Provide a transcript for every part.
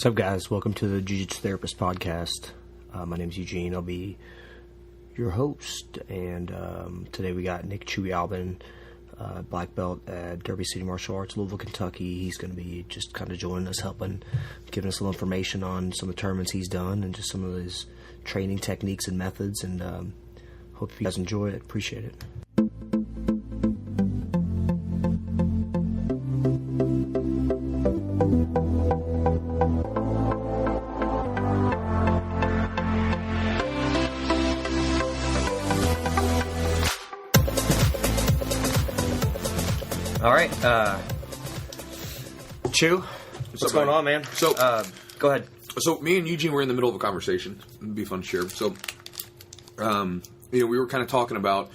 What's up, guys? Welcome to the Jiu-Jitsu Therapist Podcast. My name is Eugene. I'll be your host. And today we got Nick Chewy Albin, black belt at Derby City Martial Arts, Louisville, Kentucky. He's going to be just kind of joining us, helping, giving us a little information on some of the tournaments he's done and just some of his training techniques and methods. And hope you guys enjoy it. Appreciate it. All right, Chew, what's going on, man? So, go ahead. So, me and Eugene were in the middle of a conversation. It'd be fun to share. So, we were kind of talking about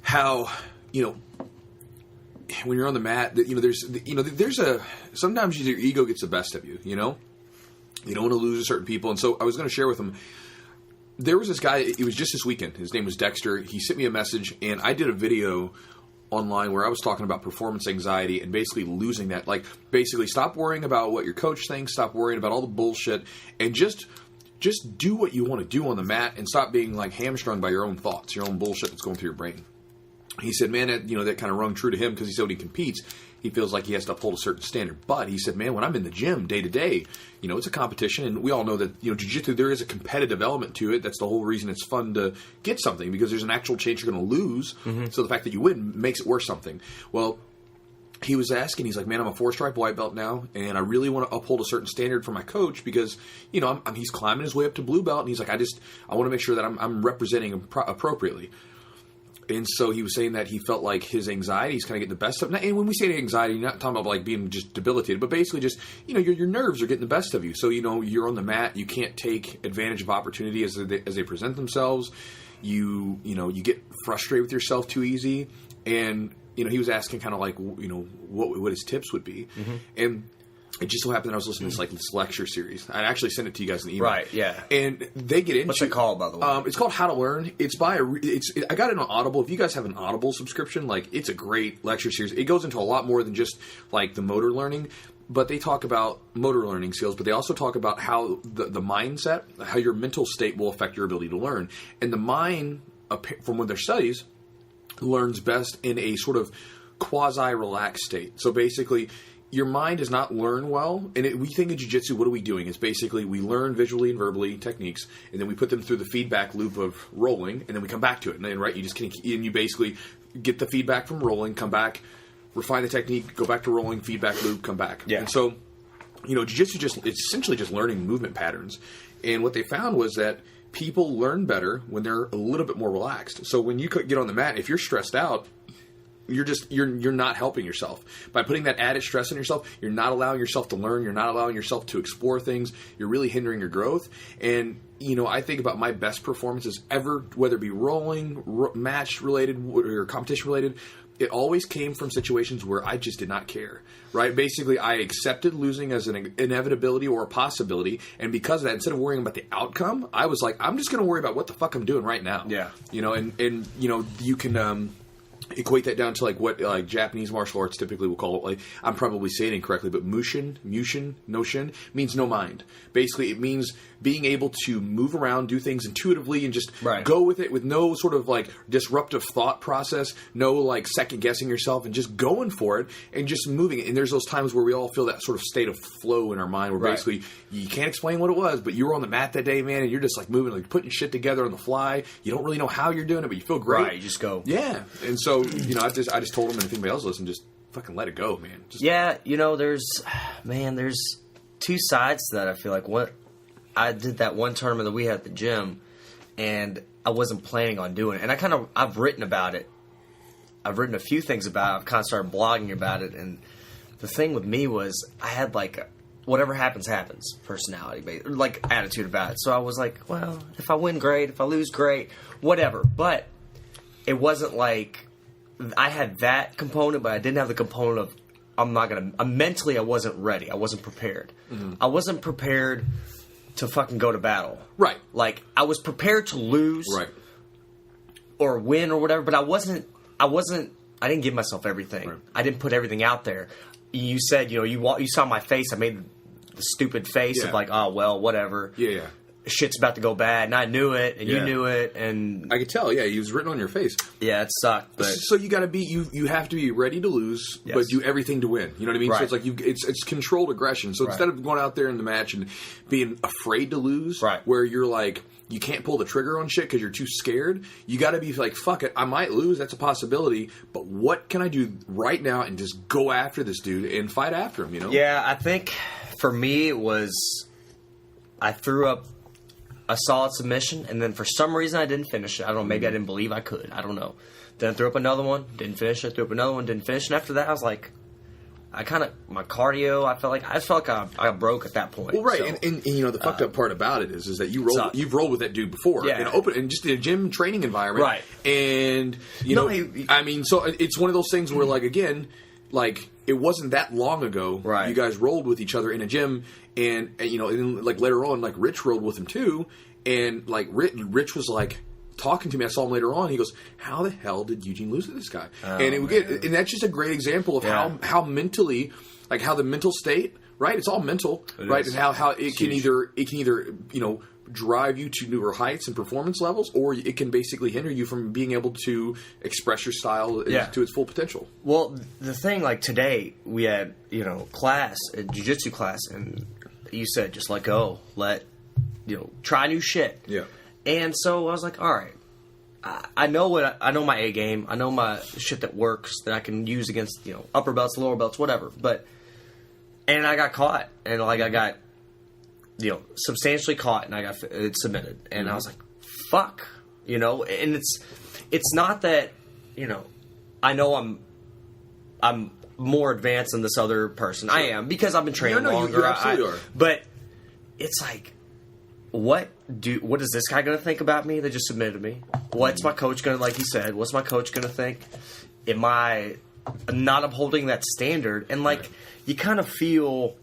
how, when you're on the mat, that, sometimes your ego gets the best of you. You don't want to lose certain people, and so I was going to share with him. There was this guy. It was just this weekend. His name was Dexter. He sent me a message, and I did a video online where I was talking about performance anxiety and basically losing that. Like, basically stop worrying about what your coach thinks, stop worrying about all the bullshit, and just do what you want to do on the mat and stop being like hamstrung by your own thoughts, your own bullshit that's going through your brain. He said, man, that kind of rung true to him because he said when he competes, he feels like he has to uphold a certain standard. But he said, man, when I'm in the gym day to day, it's a competition. And we all know that, jiu-jitsu, there is a competitive element to it. That's the whole reason it's fun to get something, because there's an actual chance you're going to lose. Mm-hmm. So the fact that you win makes it worth something. Well, he was asking, he's like, man, I'm a 4-stripe white belt now, and I really want to uphold a certain standard for my coach because, he's climbing his way up to blue belt. And he's like, I want to make sure that I'm representing him appropriately. And so he was saying that he felt like his anxiety is kind of getting the best of him. And when we say anxiety, you're not talking about like being just debilitated, but basically just, your nerves are getting the best of you. So, you're on the mat, you can't take advantage of opportunity as they present themselves. You get frustrated with yourself too easy. And, he was asking kind of like, what his tips would be. Mm-hmm. And it just so happened that I was listening to this lecture series. I actually sent it to you guys in the email. Right, yeah. And they get into... What's it called, by the way? It's called How to Learn. It's by I got it on Audible. If you guys have an Audible subscription, it's a great lecture series. It goes into a lot more than just, the motor learning. But they talk about motor learning skills, but they also talk about how the mindset, how your mental state will affect your ability to learn. And the mind, from what their studies, learns best in a sort of quasi-relaxed state. So basically, your mind does not learn well. And we think in jiu-jitsu, what are we doing? It's basically we learn visually and verbally techniques, and then we put them through the feedback loop of rolling, and then we come back to it. And then, right, you basically get the feedback from rolling, come back, refine the technique, go back to rolling, feedback loop, come back. Yeah. And so, jiu-jitsu it's essentially just learning movement patterns. And what they found was that people learn better when they're a little bit more relaxed. So when you get on the mat, if you're stressed out, you're not helping yourself. By putting that added stress on yourself, you're not allowing yourself to learn, you're not allowing yourself to explore things, you're really hindering your growth. And, I think about my best performances ever, whether it be rolling, match related, or competition related, it always came from situations where I just did not care, right? Basically, I accepted losing as an inevitability or a possibility, and because of that, instead of worrying about the outcome, I was like, I'm just going to worry about what the fuck I'm doing right now. Yeah. And you can... equate that down to what Japanese martial arts typically will call it. I'm probably saying it incorrectly, but mushin means no mind. Basically, it means being able to move around, do things intuitively, and just go with it with no sort of disruptive thought process, no second guessing yourself, and just going for it and just moving it. And there's those times where we all feel that sort of state of flow in our mind, where basically you can't explain what it was, but you were on the mat that day, man, and you're just moving, putting shit together on the fly. You don't really know how you're doing it, but you feel great. Right, you just go. Yeah, and so. I just told him, and if anybody else listen, just fucking let it go, man. There's two sides to that. I feel like I did that one tournament that we had at the gym, and I wasn't planning on doing it. And I've written about it. I've written a few things about it. I've kind of started blogging about it. And the thing with me was I had whatever happens, happens personality, attitude about it. So I was like, well, if I win, great. If I lose, great. Whatever. But it wasn't I had that component, but I didn't have the component of mentally I wasn't ready. I wasn't prepared. Mm-hmm. I wasn't prepared to fucking go to battle. Right. I was prepared to lose. Right. Or win or whatever, but I didn't give myself everything. Right. I didn't put everything out there. You said, you saw my face. I made the stupid face of like, oh, well, whatever. Yeah. Shit's about to go bad, and I knew it, and you knew it, and I could tell. Yeah, he was written on your face. Yeah, it sucked. But so you got to be you have to be ready to lose, but do everything to win. You know what I mean? Right. So it's like it's controlled aggression. So instead of going out there in the match and being afraid to lose, where you're like you can't pull the trigger on shit because you're too scared, you got to be like, fuck it, I might lose. That's a possibility, but what can I do right now and just go after this dude and fight after him? You know? Yeah, I think for me it was I threw up a solid submission, and then for some reason I didn't finish it. I don't know, maybe I didn't believe I could. I don't know. Then I threw up another one, didn't finish it. Threw up another one, didn't finish. And after that, I was like, my cardio, I felt like I broke at that point. Well, right, so, and you know the fucked up part about it is that you've rolled with that dude before, in just in a gym training environment, right? And you know, I mean, so it's one of those things where like again, like it wasn't that long ago, right? You guys rolled with each other in a gym. And you know, and like later on, like Rich rolled with him too, and like Rich was like talking to me. I saw him later on. He goes, "How the hell did Eugene lose to this guy?" And that's just a great example of how mentally, like how the mental state, right? It's all mental, right? And how it can either you know drive you to newer heights and performance levels, or it can basically hinder you from being able to express your style to its full potential. Well, the thing like today we had class, a jiu-jitsu class, and you said just let go, try new shit. Yeah. And so I was like, all right, I know my A game. I know my shit that works that I can use against upper belts, lower belts, whatever. And I got caught, and like I got substantially caught, and I got submitted, and I was like, fuck, and it's not that I know I'm more advanced than this other person. Sure. I am, because I've been training longer. You absolutely are. But it's like, what is this guy going to think about me that just submitted me? What's my coach going to, like he said, what's my coach going to think? Am I not upholding that standard? And like, you kind of feel,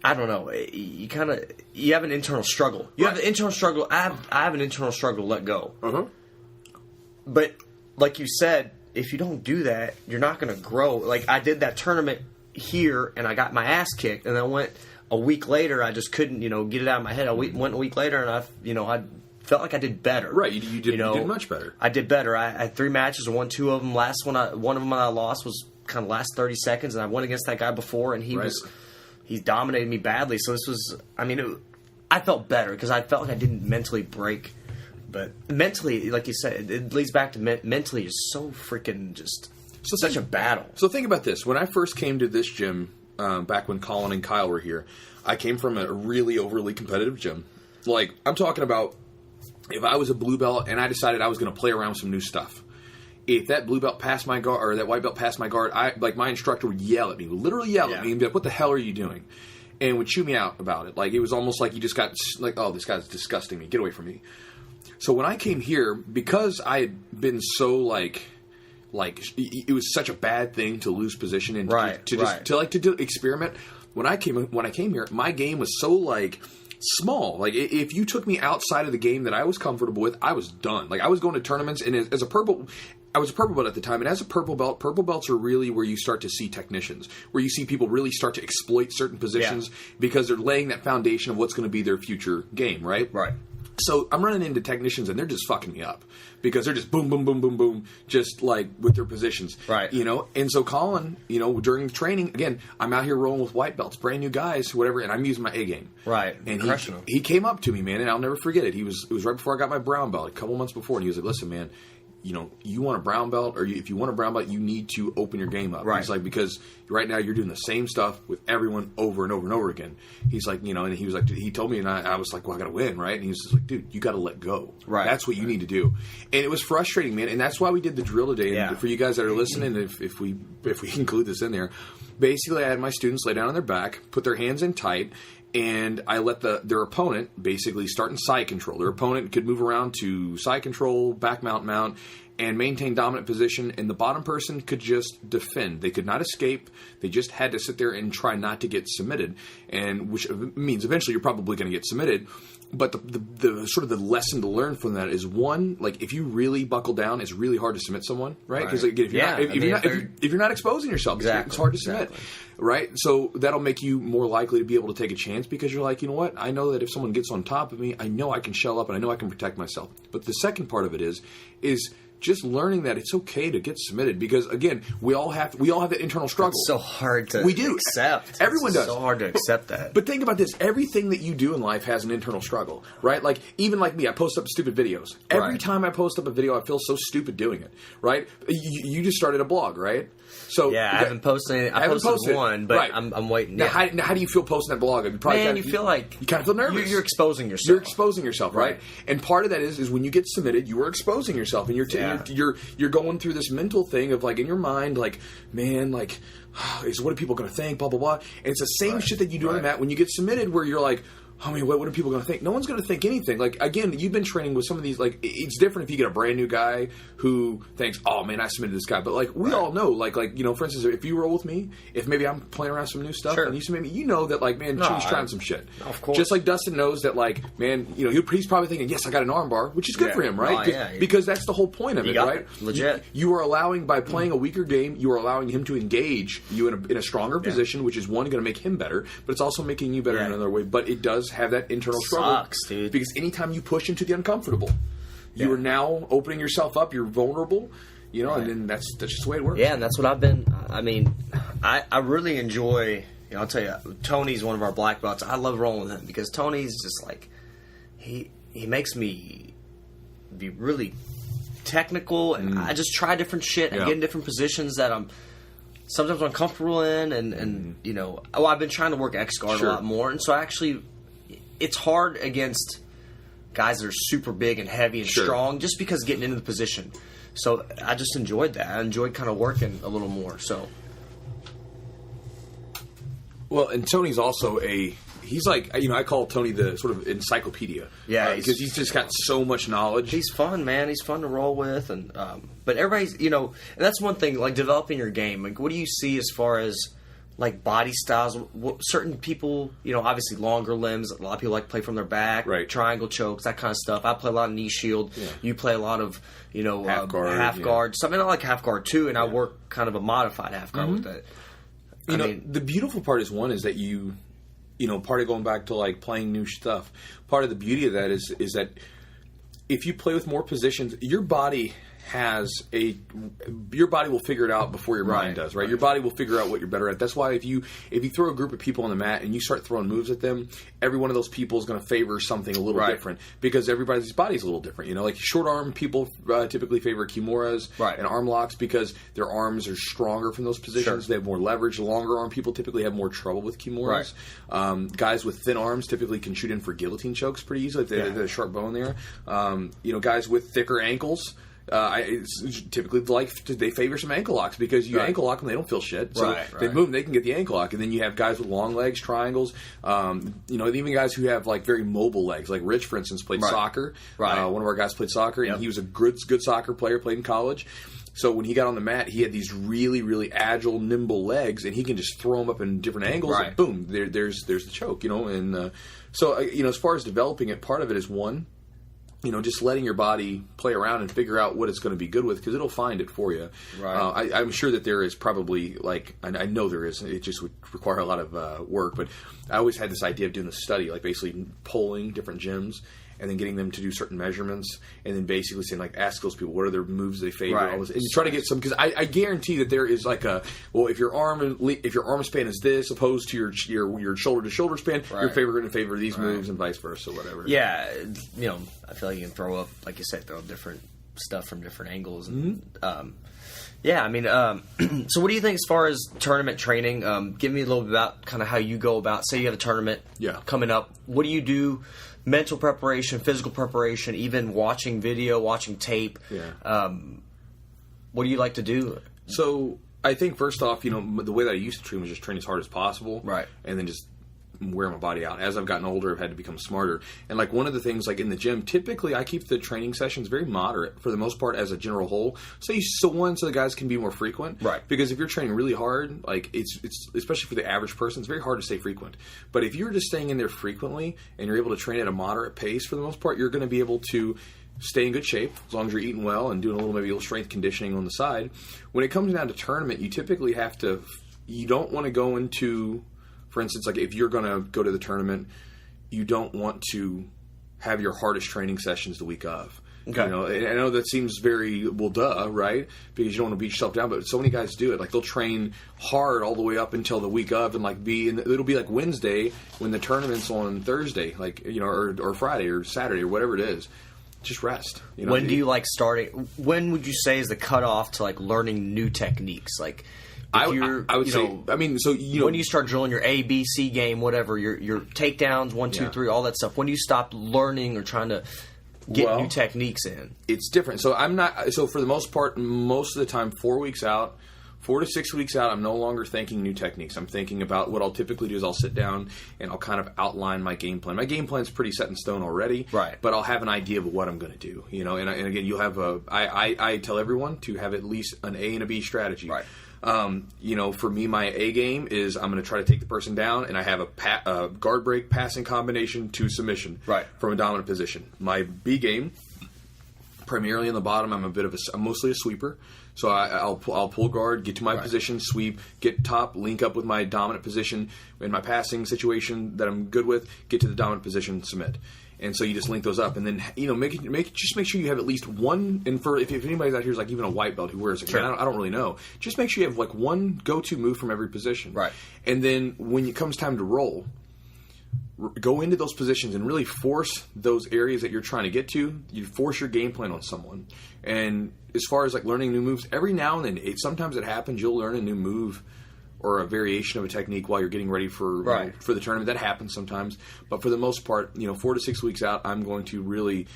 I don't know, you have an internal struggle. You have an internal struggle. I have an internal struggle to let go. Uh-huh. But like you said, if you don't do that, you're not going to grow. Like, I did that tournament here, and I got my ass kicked, and then went a week later. I just couldn't, get it out of my head. I went a week later, and I felt like I did better. Right, you did much better. I did better. I had 3 matches. I won 2 of them. One of them I lost was kind of last 30 seconds, and I went against that guy before, and he dominated me badly. So this was, I felt better because I felt like I didn't mentally break. But mentally, like you said, it leads back to mentally is so freaking such a battle. So think about this. When I first came to this gym, back when Colin and Kyle were here, I came from a really overly competitive gym. Like, I'm talking about if I was a blue belt and I decided I was going to play around with some new stuff. If that blue belt passed my guard, or that white belt passed my guard, my instructor would yell at me, literally yell at me, and be like, "What the hell are you doing?" And would chew me out about it. Like, it was almost like you just got like, "Oh, this guy's disgusting me. Get away from me." So when I came here, because I had been so like it was such a bad thing to lose position and to experiment. When I came here, my game was so like small. Like, if you took me outside of the game that I was comfortable with, I was done. Like, I was going to tournaments, and I was a purple belt at the time, and as a purple belts are really where you start to see technicians, where you see people really start to exploit certain positions because they're laying that foundation of what's going to be their future game, right? Right. So I'm running into technicians, and they're just fucking me up because they're just boom, boom, boom, boom, boom, just like with their positions, right? And so Colin, during training, again, I'm out here rolling with white belts, brand new guys, whatever, and I'm using my A game, right? And he came up to me, man, and I'll never forget it. It was right before I got my brown belt, a couple months before, and he was like, "Listen, man, you want a brown belt, or if you want a brown belt, you need to open your game up." Right. He's like, because right now you're doing the same stuff with everyone over and over and over again. He's like, and he was like, he told me, and I was like, well, I got to win, right? And he was just like, dude, you got to let go. Right. That's what you need to do. And it was frustrating, man. And that's why we did the drill today. And for you guys that are listening, if we include this in there, basically I had my students lay down on their back, put their hands in tight, and I let their opponent basically start in side control. Their opponent could move around to side control, back mount, and maintain dominant position, and the bottom person could just defend. They could not escape. They just had to sit there and try not to get submitted, and which means eventually you're probably going to get submitted. But the sort of the lesson to learn from that is, one, like, if you really buckle down, it's really hard to submit someone, right? Because like, if you're not exposing yourself, it's hard to submit, right? So that'll make you more likely to be able to take a chance, because you're like, you know what? I know that if someone gets on top of me, I know I can shell up and I know I can protect myself. But the second part of it is just learning that it's okay to get submitted, because again, we all have that internal struggle. It's so hard to accept. Everyone does. It's so hard to accept that. But think about this: everything that you do in life has an internal struggle, right? Like, even like me, I post up stupid videos. Every time I post up a video, I feel so stupid doing it, right? You just started a blog, right? So yeah, I haven't posted anything. I posted one, but I'm waiting. Now, how do you feel posting that blog? You feel like you kind of feel nervous. You're exposing yourself. You're exposing yourself, right? And part of that is when you get submitted, you are exposing yourself, and you're going through this mental thing of, like, in your mind, like, man, like, what are people going to think? Blah blah blah. And it's the same shit that you do on the mat when you get submitted, where you're like, I mean, what are people going to think? No one's going to think anything. Like, again, you've been training with some of these, like, it's different if you get a brand new guy who thinks, oh, man, I submitted this guy. But, like, we all know, like, you know, for instance, if you roll with me, if maybe I'm playing around with some new stuff and you submit me, you know that, like, man, Chewy's trying some shit. Of course. Just like Dustin knows that, like, man, you know, he's probably thinking, yes, I got an arm bar, which is good for him, right? Because that's the whole point of it, right? Legit. You are allowing, by playing a weaker game, you are allowing him to engage you in a stronger position, which is, one, going to make him better, but it's also making you better in another way. But it does have that internal struggle. Sucks, dude. Because anytime you push into the uncomfortable, you are now opening yourself up. You're vulnerable, you know, and then that's just the way it works. Yeah, and that's what I've been. I mean, I really enjoy. You know, I'll tell you, Tony's one of our black belts. I love rolling with him because Tony's just like he makes me be really technical, and I just try different shit and get in different positions that I'm sometimes uncomfortable in, and you know, I've been trying to work X guard a lot more, and so it's hard against guys that are super big and heavy and strong, just because getting into the position. So I just enjoyed that. I enjoyed kind of working a little more. So, well, and Tony's also he's like, you know, I call Tony the sort of encyclopedia. Yeah, because he's just got so much knowledge. He's fun, man. He's fun to roll with, and but everybody's, you know, and that's one thing, like developing your game. Like, what do you see as far as like body styles? Certain people, you know, obviously longer limbs. A lot of people like to play from their back, triangle chokes, that kind of stuff. I play a lot of knee shield. Yeah. You play a lot of, you know, half guard. Something I like half guard too, and I work kind of a modified half guard with that. You know, the beautiful part is, one, is that you know, part of going back to like playing new stuff. Part of the beauty of that is that if you play with more positions, your body will figure it out before your mind does, right? Your body will figure out what you're better at. That's why if you throw a group of people on the mat and you start throwing moves at them, every one of those people is going to favor something a little different, because everybody's body's a little different. You know, like short arm people typically favor kimuras and arm locks because their arms are stronger from those positions. They have more leverage. Longer arm people typically have more trouble with kimuras. Guys with thin arms typically can shoot in for guillotine chokes pretty easily if they have a sharp bone there. You know, guys with thicker ankles, typically they favor some ankle locks, because you ankle lock them, they don't feel shit. So they move, they can get the ankle lock. And then you have guys with long legs, triangles. You know, even guys who have like very mobile legs. Like Rich, for instance, played soccer. One of our guys played soccer, and he was a good soccer player, played in college. So when he got on the mat, he had these really, really agile, nimble legs, and he can just throw them up in different angles. And boom, there's the choke. You know, and so you know, as far as developing it, part of it is, one, you know, just letting your body play around and figure out what it's going to be good with, because it'll find it for you. I'm sure that there is probably, like, I know there is, it just would require a lot of work, but I always had this idea of doing a study, like basically polling different gyms and then getting them to do certain measurements, and then basically saying, like, ask those people what are their moves they favor, and you try to get some, because I guarantee that there is like if your arm span is this opposed to your shoulder to shoulder span, you're going to favor these moves, and vice versa, whatever. Yeah, you know, I feel like you can throw up, like you said, different stuff from different angles, and yeah, I mean, so what do you think as far as tournament training? Give me a little bit about kind of how you go about, say you have a tournament coming up. What do you do? Mental preparation, physical preparation, even watching video, watching tape. What do you like to do? So I think first off, you know, the way that I used to train was just train as hard as possible, and then just wear my body out. As I've gotten older, I've had to become smarter. And like one of the things, like in the gym, typically I keep the training sessions very moderate for the most part as a general whole. So the guys can be more frequent, right? Because if you're training really hard, like it's especially for the average person, it's very hard to stay frequent. But if you're just staying in there frequently and you're able to train at a moderate pace for the most part, you're going to be able to stay in good shape as long as you're eating well and doing maybe a little strength conditioning on the side. When it comes down to tournament, you typically you don't want to go into, for instance, like if you're going to go to the tournament, you don't want to have your hardest training sessions the week of. Okay. You know, and I know that seems very, well, duh, right? Because you don't want to beat yourself down, but so many guys do it. Like they'll train hard all the way up until the week of, and it'll be like Wednesday when the tournament's on Thursday, like, you know, or Friday or Saturday or whatever it is. Just rest. You know? When do you like starting? When would you say is the cutoff to like learning new techniques? Like, I would say. I mean, so you know, when do you start drilling your A, B, C game, whatever your takedowns, 1, 2, 3, all that stuff? When do you stop learning or trying to get new techniques in? It's different. So I'm not. So for the most part, most of the time, 4 to 6 weeks out, I'm no longer thinking new techniques. I'm thinking about what I'll typically do is I'll sit down and I'll kind of outline my game plan. My game plan's pretty set in stone already, right? But I'll have an idea of what I'm going to do. You know, and again, you'll have I tell everyone to have at least an A and a B strategy, right? You know, for me, my A game is I'm going to try to take the person down, and I have a guard break passing combination to submission, right, from a dominant position. My B game, primarily in the bottom, I'm mostly a sweeper. So I'll pull guard, get to my position, sweep, get top, link up with my dominant position in my passing situation that I'm good with, get to the dominant position, submit. And so you just link those up, and then, you know, make sure you have at least one. And for if anybody's out here is like even a white belt who wears it, sure. I don't really know. Just make sure you have like one go-to move from every position, right? And then when it comes time to roll, go into those positions and really force those areas that you're trying to get to. You force your game plan on someone. And as far as like learning new moves, every now and then, sometimes it happens. You'll learn a new move or a variation of a technique while you're getting ready for the tournament. That happens sometimes. But for the most part, 4 to 6 weeks out, I'm going to really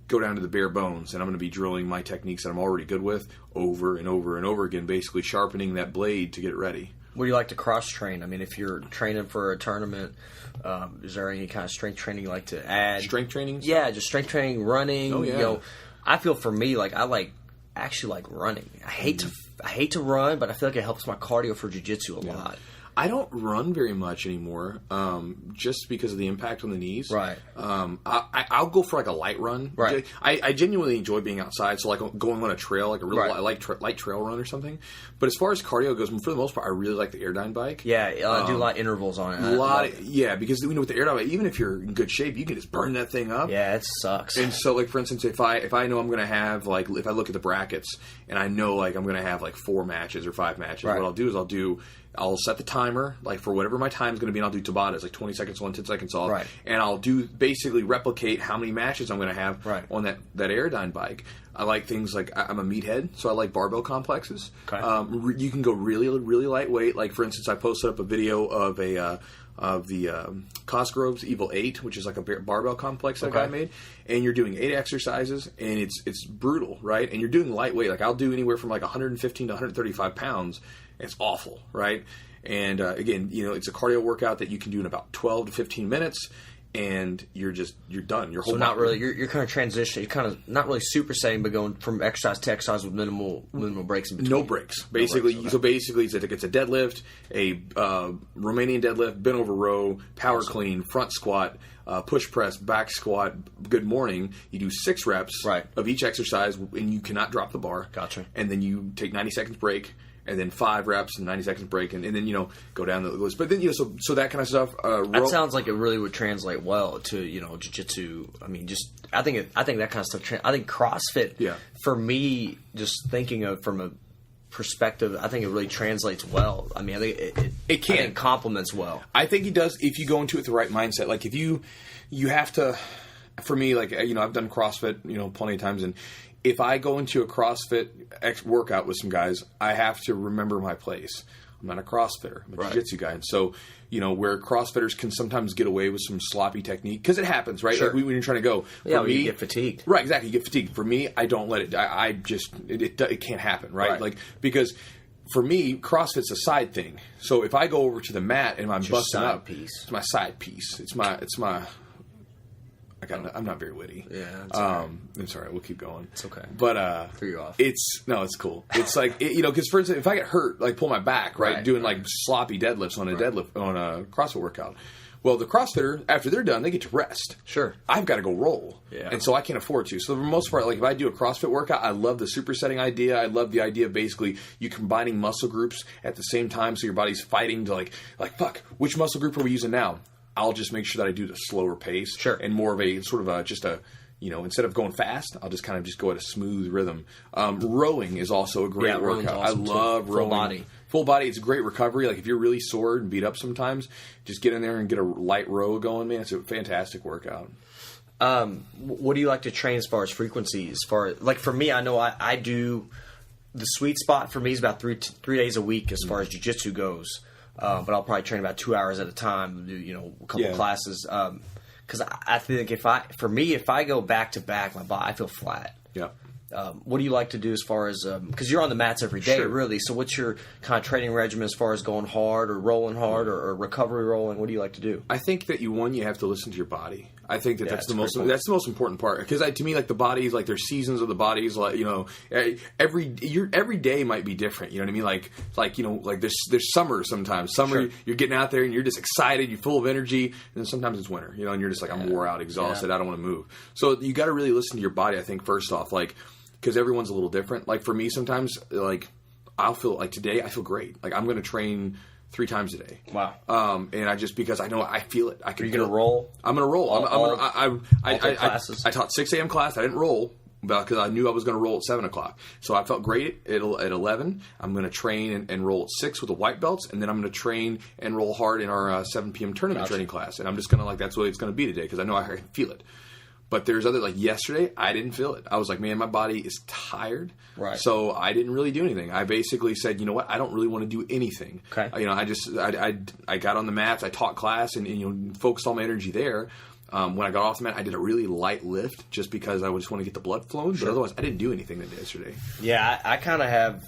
go down to the bare bones, and I'm going to be drilling my techniques that I'm already good with over and over and over again, basically sharpening that blade to get it ready. What do you like to cross-train? I mean, if you're training for a tournament, is there any kind of strength training you like to add? Strength training? Yeah, just strength training, running. Oh, yeah. I feel for me, like, I actually like running. I hate to run, but I feel like it helps my cardio for jiu-jitsu a lot. I don't run very much anymore, just because of the impact on the knees. Right. I'll go for like a light run. Right. I genuinely enjoy being outside, so like going on a trail, like a real light trail run or something. But as far as cardio goes, for the most part, I really like the Airdyne bike. Yeah, I do a lot of intervals on it. Because with the Airdyne bike, even if you're in good shape, you can just burn that thing up. Yeah, it sucks. And so, like for instance, if I know I'm going to have if I look at the brackets and I know like I'm going to have like 4 matches or 5 matches, what I'll do is I'll set the timer, like for whatever my time's going to be, and I'll do Tabatas, like 20 seconds on, 10 seconds off. Right. And I'll basically replicate how many matches I'm going to have on that Airdyne bike. I like things like, I'm a meathead, so I like barbell complexes. Okay. You can go really, really lightweight. Like, for instance, I posted up a video of the Cosgrove's Evil 8, which is like a barbell complex that guy made. And you're doing 8 exercises, and it's brutal, right? And you're doing lightweight. Like, I'll do anywhere from like 115 to 135 pounds. It's awful, right? And again, it's a cardio workout that you can do in about 12 to 15 minutes, and you're done. You're not really. You're kind of transitioning. You're kind of not really supersetting, but going from exercise to exercise with minimal breaks in between. No breaks, basically. No breaks, okay. So basically, it's a deadlift, a Romanian deadlift, bent over row, power clean, front squat, push press, back squat. Good morning. You do 6 reps of each exercise, and you cannot drop the bar. Gotcha. And then you take 90 seconds break. And then 5 reps and 90 seconds break, and then go down the list. But then so that kind of stuff. That sounds like it really would translate well to jiu-jitsu. I mean, I think that kind of stuff. I think CrossFit. Yeah. For me, just thinking of from a perspective, I think it really translates well. I mean, I think it can. I think complements well. I think it does if you go into it with the right mindset. Like if you have to. For me, like I've done CrossFit plenty of times, and if I go into a CrossFit workout with some guys, I have to remember my place. I'm not a CrossFitter. I'm a jiu-jitsu guy. And so, where CrossFitters can sometimes get away with some sloppy technique, because it happens, right? Sure. Like when you're trying to go. You get fatigued. Right, exactly. You get fatigued. For me, I don't let it. It can't happen, right? Right. Like, because for me, CrossFit's a side thing. So if I go over to the mat and I'm busting up, it's my side piece. It's my. I'm not very witty. Yeah. I'm sorry. We'll keep going. It's okay. But threw you off. It's cool. It's like because for instance, if I get hurt, like pull my back, right, doing like sloppy deadlifts on a deadlift on a CrossFit workout. Well, the CrossFitter, after they're done, they get to rest. Sure. I've got to go roll. Yeah. And so I can't afford to. So for the most part, like if I do a CrossFit workout, I love the supersetting idea. I love the idea of basically you combining muscle groups at the same time so your body's fighting to like fuck, which muscle group are we using now? I'll just make sure that I do the slower pace. Sure. And more of a sort of instead of going fast, I'll just kind of just go at a smooth rhythm. Rowing is also a great workout. Awesome I love rowing. Full body. Full body, it's a great recovery. Like if you're really sore and beat up sometimes, just get in there and get a light row going, man. It's a fantastic workout. What do you like to train as far as frequency? As far as, like for me, I know I do the sweet spot for me is about 3 days a week as far as jiu-jitsu goes. But I'll probably train about 2 hours at a time, do a couple classes. Because I think if I go back to back, I feel flat. Yeah. What do you like to do as far as because you're on the mats every day, Sure. really? So what's your kind of training regimen as far as going hard or rolling hard or recovery rolling? What do you like to do? I think that you have to listen to your body. I think that's the most important part because to me, like the bodies, like there's seasons of the bodies, like every day might be different. You know what I mean? Like there's summer sometimes. Summer you're getting out there and you're just excited, you're full of energy, and then sometimes it's winter. And you're just like I'm wore out, exhausted, I don't want to move. So you got to really listen to your body. I think first off, like. Because everyone's a little different. Like for me, sometimes like I'll feel like today I feel great. Like I'm going to train 3 times a day. Wow. And I know I feel it. I can. Are you going to roll? I'm going to roll. Classes? I taught 6 a.m. class. I didn't roll because I knew I was going to roll at 7 o'clock. So I felt great at 11. I'm going to train and roll at 6 with the white belts, and then I'm going to train and roll hard in our 7 p.m. tournament training class. And I'm just going to that's what it's going to be today because I know I can feel it. But there's other, like yesterday, I didn't feel it. I was like, man, my body is tired. Right. So I didn't really do anything. I basically said, you know what? I don't really want to do anything. Okay. I got on the mats, I taught class, and focused all my energy there. When I got off the mat, I did a really light lift just because I just want to get the blood flowing. Sure. But otherwise, I didn't do anything yesterday. Yeah, I kind of have.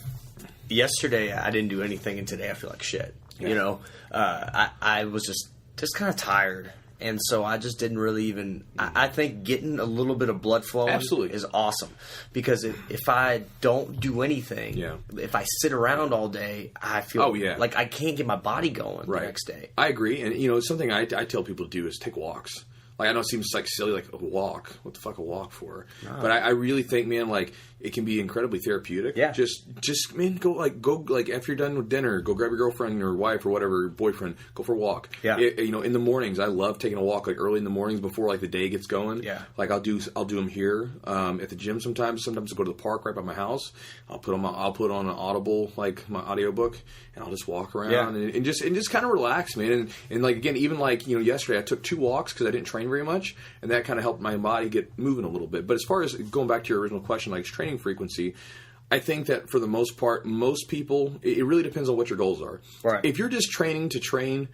Yesterday, I didn't do anything, and today I feel like shit. Yeah. I was just kind of tired. And so I just didn't really even. I think getting a little bit of blood flowing is awesome because if I don't do anything, if I sit around all day, I feel like I can't get my body going the next day. I agree, and something I tell people to do is take walks. Like I know it seems like silly, like a walk. What the fuck a walk for? No. But I really think, man, like it can be incredibly therapeutic. Yeah. Just man, go after you're done with dinner, go grab your girlfriend or wife or whatever, boyfriend, go for a walk. Yeah. In the mornings, I love taking a walk like early in the mornings before like the day gets going. Yeah. Like I'll do them here at the gym sometimes. Sometimes I go to the park right by my house. I'll put on an Audible, like my audiobook, and I'll just walk around and just kind of relax, man. And like again, even like yesterday I took 2 walks because I didn't train very much, and that kind of helped my body get moving a little bit. But as far as going back to your original question, like training frequency, I think that for the most part, most people, it really depends on what your goals are. Right. If you're just training to train,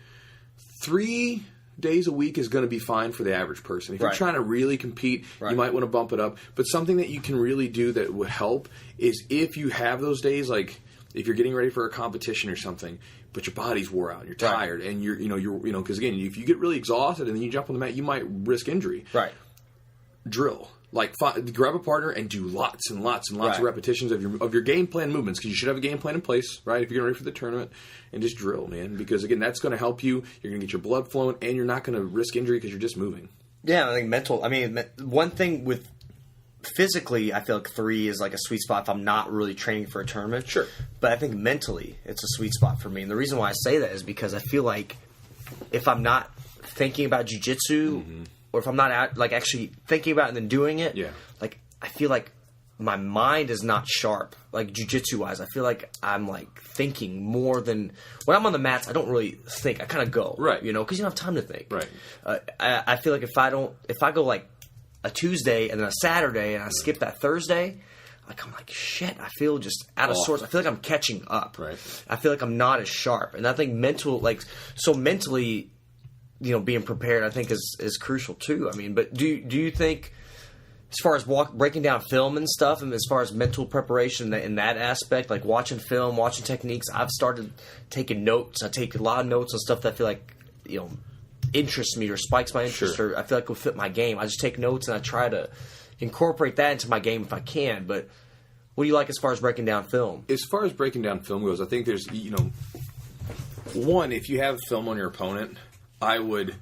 3 days a week is going to be fine for the average person. If you're trying to really compete, you might want to bump it up. But something that you can really do that would help is if you have those days, like if you're getting ready for a competition or something, but your body's wore out, you're tired, and you're because again, if you get really exhausted and then you jump on the mat, you might risk injury. Right. Drill. Like grab a partner and do lots and lots and lots of repetitions of your game plan movements because you should have a game plan in place, right? If you're getting ready for the tournament, and just drill, man, because again, that's going to help you. You're going to get your blood flowing, and you're not going to risk injury because you're just moving. Yeah, I think mental. I mean, one thing with physically, I feel like 3 is like a sweet spot if I'm not really training for a tournament. Sure, but I think mentally, it's a sweet spot for me, and the reason why I say that is because I feel like if I'm not thinking about jiu-jitsu. Mm-hmm. Or if I'm not actually thinking about it and then doing it, like I feel like my mind is not sharp, like jiu-jitsu wise. I feel like I'm like thinking more than when I'm on the mats. I don't really think. I kind of go, right? Because you don't have time to think, right? I feel like if I go like a Tuesday and then a Saturday and I skip that Thursday, like I'm like shit. I feel just out of sorts. I feel like I'm catching up. Right. I feel like I'm not as sharp, and I think mentally. Being prepared, I think, is crucial too. I mean, but do you think as far as breaking down film and stuff, and as far as mental preparation in that aspect, like watching film, watching techniques, I've started taking notes. I take a lot of notes on stuff that I feel like, interests me or spikes my interest, or I feel like will fit my game. I just take notes and I try to incorporate that into my game if I can. But what do you like as far as breaking down film? As far as breaking down film goes, I think there's, one, if you have film on your opponent, I would...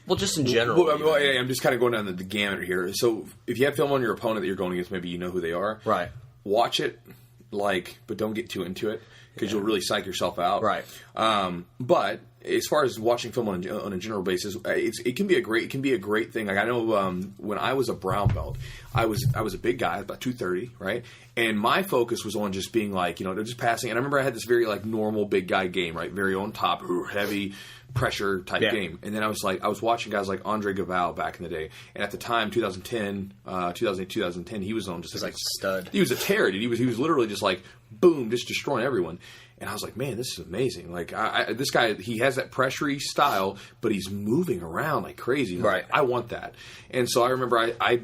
Well, just in general. I'm just kind of going down the gamut here. So if you have film on your opponent that you're going against, maybe you know who they are. Right. Watch it, but don't get too into it because you'll really psych yourself out. Right. But as far as watching film on a general basis, it can be a great thing. Like I know when I was a brown belt, I was a big guy, about 230, right? And my focus was on just being like, just passing. And I remember I had this very like normal big guy game, right? Very on top, heavy pressure type game. And then I was watching guys like Andre Galvao back in the day. And at the time, 2010, he was on just like a stud. He was a terror, dude. He was literally just like boom, just destroying everyone. And I was like, man, this is amazing. Like, this guy, he has that pressury style, but he's moving around like crazy. Right. I want that. And so I remember I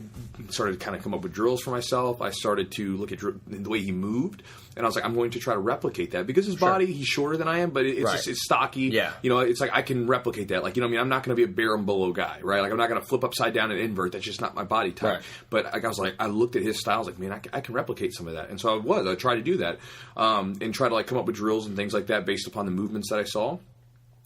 started to kind of come up with drills for myself. I started to look at the way he moved. And I was like, I'm going to try to replicate that. Because his body, he's shorter than I am, but it's just, it's stocky. Yeah. It's like I can replicate that. Like, I'm not going to be a berimbolo guy, right? Like, I'm not going to flip upside down and invert. That's just not my body type. Right. But I looked at his style. I was like, man, I can replicate some of that. And so I tried to do that and try to like come up with drills and things like that based upon the movements that I saw.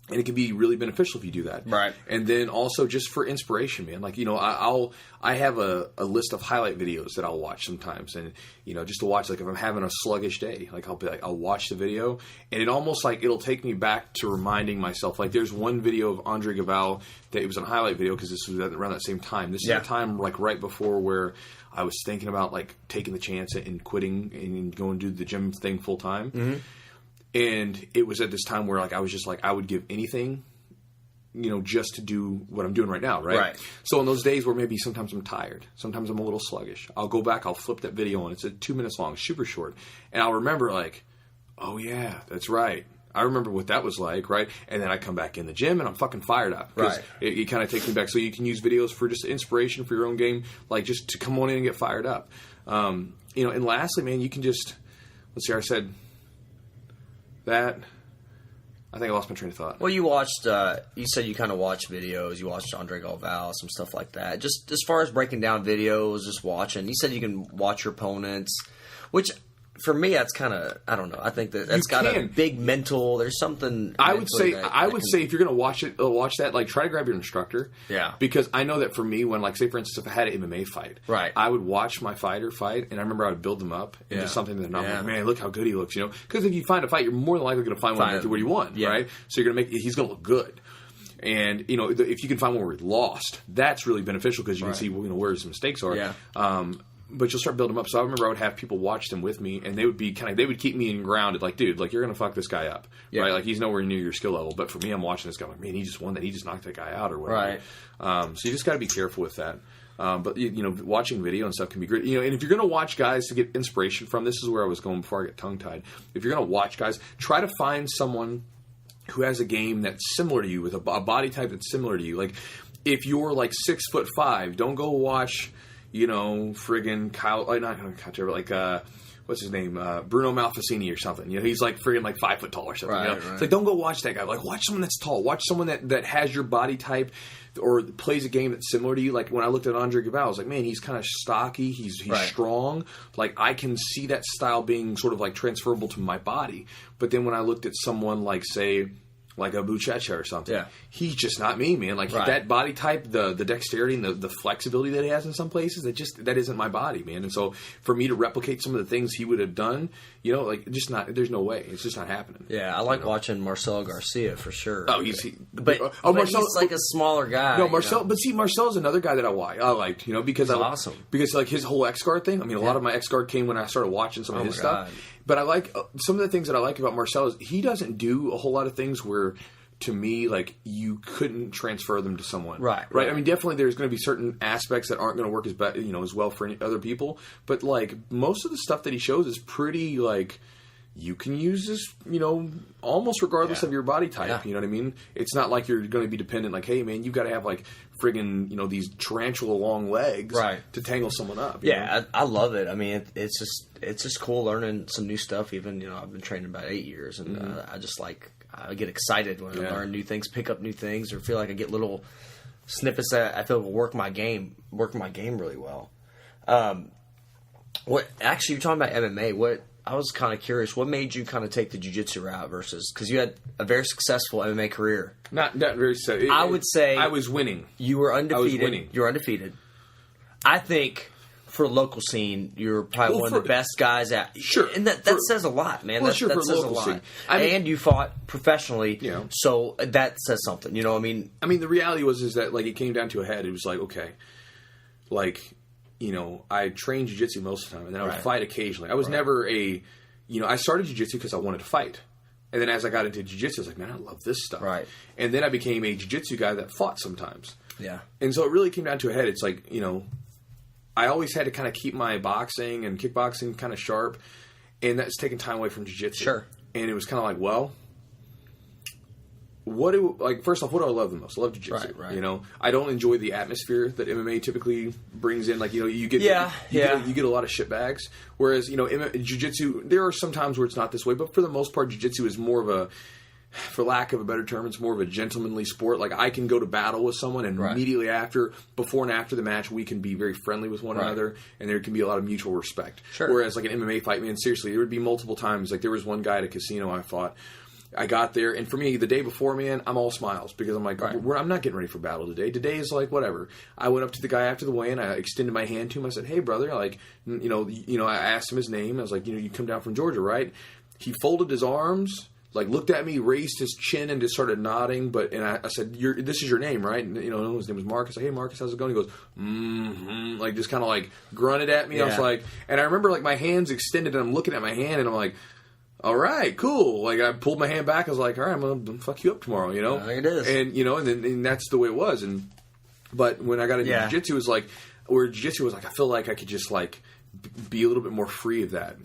And it can be really beneficial if you do that. Right. And then also just for inspiration, man. Like, I have a list of highlight videos that I'll watch sometimes. And, just to watch, like if I'm having a sluggish day, like I'll watch the video. And it almost like it'll take me back to reminding myself. Like there's one video of Andre Galvao that it was a highlight video because this was around that same time. This is a time like right before where I was thinking about like taking the chance and quitting and going to do the gym thing full time. Mm-hmm. And it was at this time where like I was just like I would give anything, just to do what I'm doing right now, right? Right. So on those days where maybe sometimes I'm tired, sometimes I'm a little sluggish, I'll go back, I'll flip that video on. It's 2 minutes long, super short, and I'll remember like, oh yeah, that's right. I remember what that was like, right? And then I come back in the gym and I'm fucking fired up. Right. It kind of takes me back. So you can use videos for just inspiration for your own game, like just to come on in and get fired up. And lastly, man, you can just let's see. I said. That, I think I lost my train of thought. Well, you watched, you said you kind of watch videos. You watched Andre Galvao, some stuff like that. Just as far as breaking down videos, just watching. You said you can watch your opponents, which for me, that's kind of, I don't know. I think that's got a big mental, there's something. I would say if you're going to watch that, like try to grab your instructor. Yeah. Because I know that for me, when like, say for instance, if I had an MMA fight, right, I would watch my fighter fight, and I remember I would build them up into something that I'm like, man, look how good he looks, Because if you find a fight, you're more than likely going to find one where you won, right? So you're going to he's going to look good. And, if you can find one where he lost, that's really beneficial because you can see, where his mistakes are. Yeah. But you'll start building them up. So I remember I would have people watch them with me, and they would be they would keep me grounded. Like, dude, like you're gonna fuck this guy up, right? Like he's nowhere near your skill level. But for me, I'm watching this guy, like, man, he just won that. He just knocked that guy out, or whatever. Right. So you just got to be careful with that. But watching video and stuff can be great. And if you're gonna watch guys to get inspiration from, this is where I was going before I get tongue tied. If you're gonna watch guys, try to find someone who has a game that's similar to you, with a body type that's similar to you. Like if you're like 6'5", don't go watch. Friggin' Kyle, what's his name? Bruno Malfacini or something. He's like friggin' like 5 foot tall or something. Right. It's like, don't go watch that guy. Like, watch someone that's tall. Watch someone that has your body type or plays a game that's similar to you. Like, when I looked at Andre Galvao, I was like, man, he's kind of stocky. He's strong. Like, I can see that style being sort of like transferable to my body. But then when I looked at someone like, say, like a Buchecha or something. He's just not me, man. Like that body type, the dexterity and the flexibility that he has in some places, that isn't my body, man. And so for me to replicate some of the things he would have done, there's no way. It's just not happening. Yeah, I like watching Marcelo Garcia for sure. Oh, Marcelo, he's like a smaller guy. No, Marcel, but see, Marcel's another guy that I liked, because he's awesome. Because like his whole X-Guard thing. I mean, a lot of my X-Guard came when I started watching some of his stuff. But I like some of the things that I like about Marcel is he doesn't do a whole lot of things where, to me, like you couldn't transfer them to someone. Right. I mean, definitely there's going to be certain aspects that aren't going to work as well for any other people. But like most of the stuff that he shows is pretty like you can use this, almost regardless of your body type. Yeah. You know what I mean? It's not like you're going to be dependent. Like, hey, man, you got to have like friggin', these tarantula long legs to tangle someone up. You know? I love it. I mean, it's just cool learning some new stuff. Even I've been training about 8 years, and I get excited when I learn new things, pick up new things, or feel like I get little snippets that I feel will work my game really well. What actually you're talking about MMA? I was kind of curious. What made you kind of take the jiu-jitsu route versus because you had a very successful MMA career? Not very. I would say I was winning. You were undefeated. I was winning. You were undefeated. I think for the local scene, you're probably one of the best guys at. Sure, and that says a lot, man. Well, that for says a local lot. scene. And you fought professionally, so that says something. You know, what I mean, the reality was that like it came down to a head. It was like okay, like. I trained jiu-jitsu most of the time, and then I would fight occasionally. I was never I started jiu-jitsu because I wanted to fight. And then as I got into jiu-jitsu, I was like, man, I love this stuff. Right. And then I became a jiu-jitsu guy that fought sometimes. Yeah. And so it really came down to a head. It's like, I always had to kind of keep my boxing and kickboxing kind of sharp, and that's taking time away from jiu-jitsu. Sure. And it was kind of like, well... first off, what do I love the most? I love jiu-jitsu. Right. I don't enjoy the atmosphere that MMA typically brings in. Like, you get you get a lot of shit bags. Whereas, jiu-jitsu, there are some times where it's not this way, but for the most part, jiu-jitsu is more of a, for lack of a better term, it's more of a gentlemanly sport. Like, I can go to battle with someone, and immediately before and after the match, we can be very friendly with one another, and there can be a lot of mutual respect. Sure. Whereas, like an MMA fight, man, seriously, there would be multiple times. Like, there was one guy at a casino I fought. I got there, and for me, the day before, man, I'm all smiles because I'm like, I'm not getting ready for battle today. Today is like whatever. I went up to the guy after the weigh-in. I extended my hand to him. I said, "Hey, brother," like, I asked him his name. I was like, you come down from Georgia, right? He folded his arms, like looked at me, raised his chin, and just started nodding. And I said, "This is your name, right?" And his name was Marcus. I said, "Hey, Marcus, how's it going?" He goes, "Mm-hmm," like just kind of like grunted at me. I was like, and I remember like my hands extended, and I'm looking at my hand, and I'm like. All right, cool. Like I pulled my hand back. I was like, all right, I'm gonna fuck you up tomorrow, It is, and that's the way it was. But when I got into jiu-jitsu, it was like, where jiu-jitsu was like, I feel like I could just like be a little bit more free of that,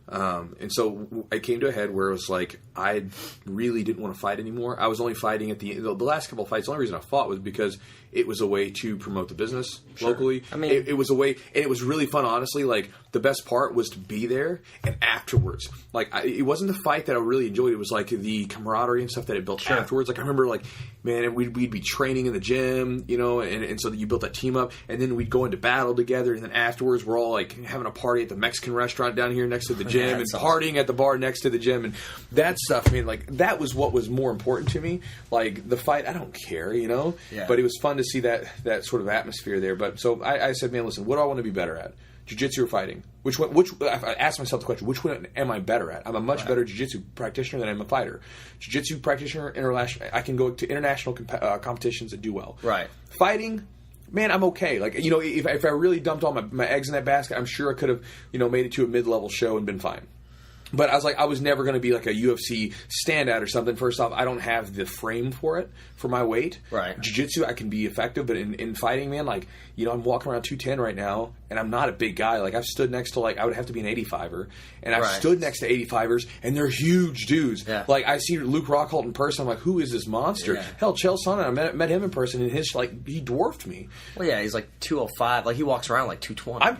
And so I came to a head where it was like I really didn't want to fight anymore. I was only fighting at the last couple of fights. The only reason I fought was because it was a way to promote the business locally. I mean, it was a way, and it was really fun. Honestly, like the best part was to be there and afterwards. Like it wasn't the fight that I really enjoyed. It was like the camaraderie and stuff that it built afterwards. Like I remember, like man, we'd be training in the gym, and so that you built that team up, and then we'd go into battle together, and then afterwards we're all like having a party at the Mexican restaurant down here next to the gym, and partying at the bar next to the gym, and that stuff. I mean, like that was what was more important to me. Like the fight, I don't care, but it was fun to see that sort of atmosphere there. But so I said, man, listen, what do I want to be better at? Jiu-jitsu or fighting? I asked myself the question, which one am I better at? I'm a much better jiu-jitsu practitioner than I'm a fighter. Jiu-jitsu practitioner, I can go to international competitions and do well. Right. Fighting, man, I'm okay. Like, if I really dumped all my eggs in that basket, I'm sure I could have, made it to a mid-level show and been fine. But I was like, I was never going to be like a UFC standout or something. First off, I don't have the frame for it, for my weight. Right. Jiu-jitsu, I can be effective, but in fighting, man, like, I'm walking around 210 right now, and I'm not a big guy. Like, I've stood next to, like, I would have to be an 85er, and I've stood next to 85ers, and they're huge dudes. Yeah. Like, I see Luke Rockhold in person, I'm like, who is this monster? Yeah. Hell, Chael Sonnen, I met him in person, and he dwarfed me. Well, yeah, he's like 205. Like, he walks around like 220. I'm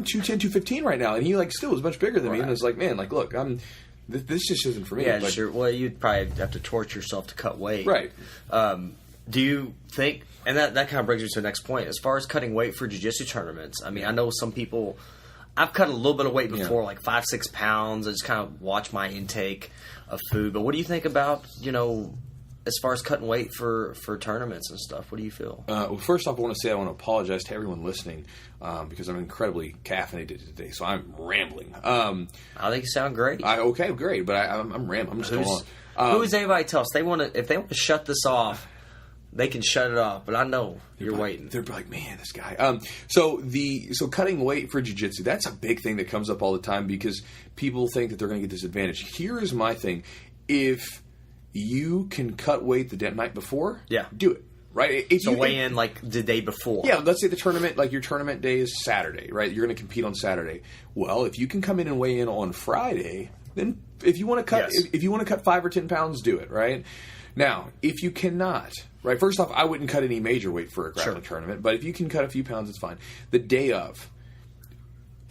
210, 215 right now, and he, like, still is much bigger than me, and it's like, man, like, look, this just isn't for me. Yeah, like, sure. Well, you'd probably have to torture yourself to cut weight. Right. Do you think, and that kind of brings me to the next point, as far as cutting weight for jiu-jitsu tournaments, I mean, I know some people, I've cut a little bit of weight before, like 5-6 pounds. I just kind of watch my intake of food. But what do you think about, as far as cutting weight for tournaments and stuff? What do you feel? Well, first off, I want to apologize to everyone listening because I'm incredibly caffeinated today, so I'm rambling. I think you sound great. Okay, great, but I'm rambling. I'm just going on. Who is anybody tell us? If they want to shut this off, they can shut it off, but I know you're waiting. They're like, man, this guy. So cutting weight for jiu-jitsu, that's a big thing that comes up all the time because people think that they're going to get this advantage. Here is my thing. If you can cut weight the night before, do it. Right? So weigh in like the day before. Yeah, let's say the tournament, like your tournament day is Saturday, right? You're going to compete on Saturday. Well, if you can come in and weigh in on Friday, then if you want to cut, Yes. if you want to cut 5 or 10 pounds, do it. Right now, if you cannot, right, first off, I wouldn't cut any major weight for a grappling tournament, but if you can cut a few pounds, it's fine. The day of.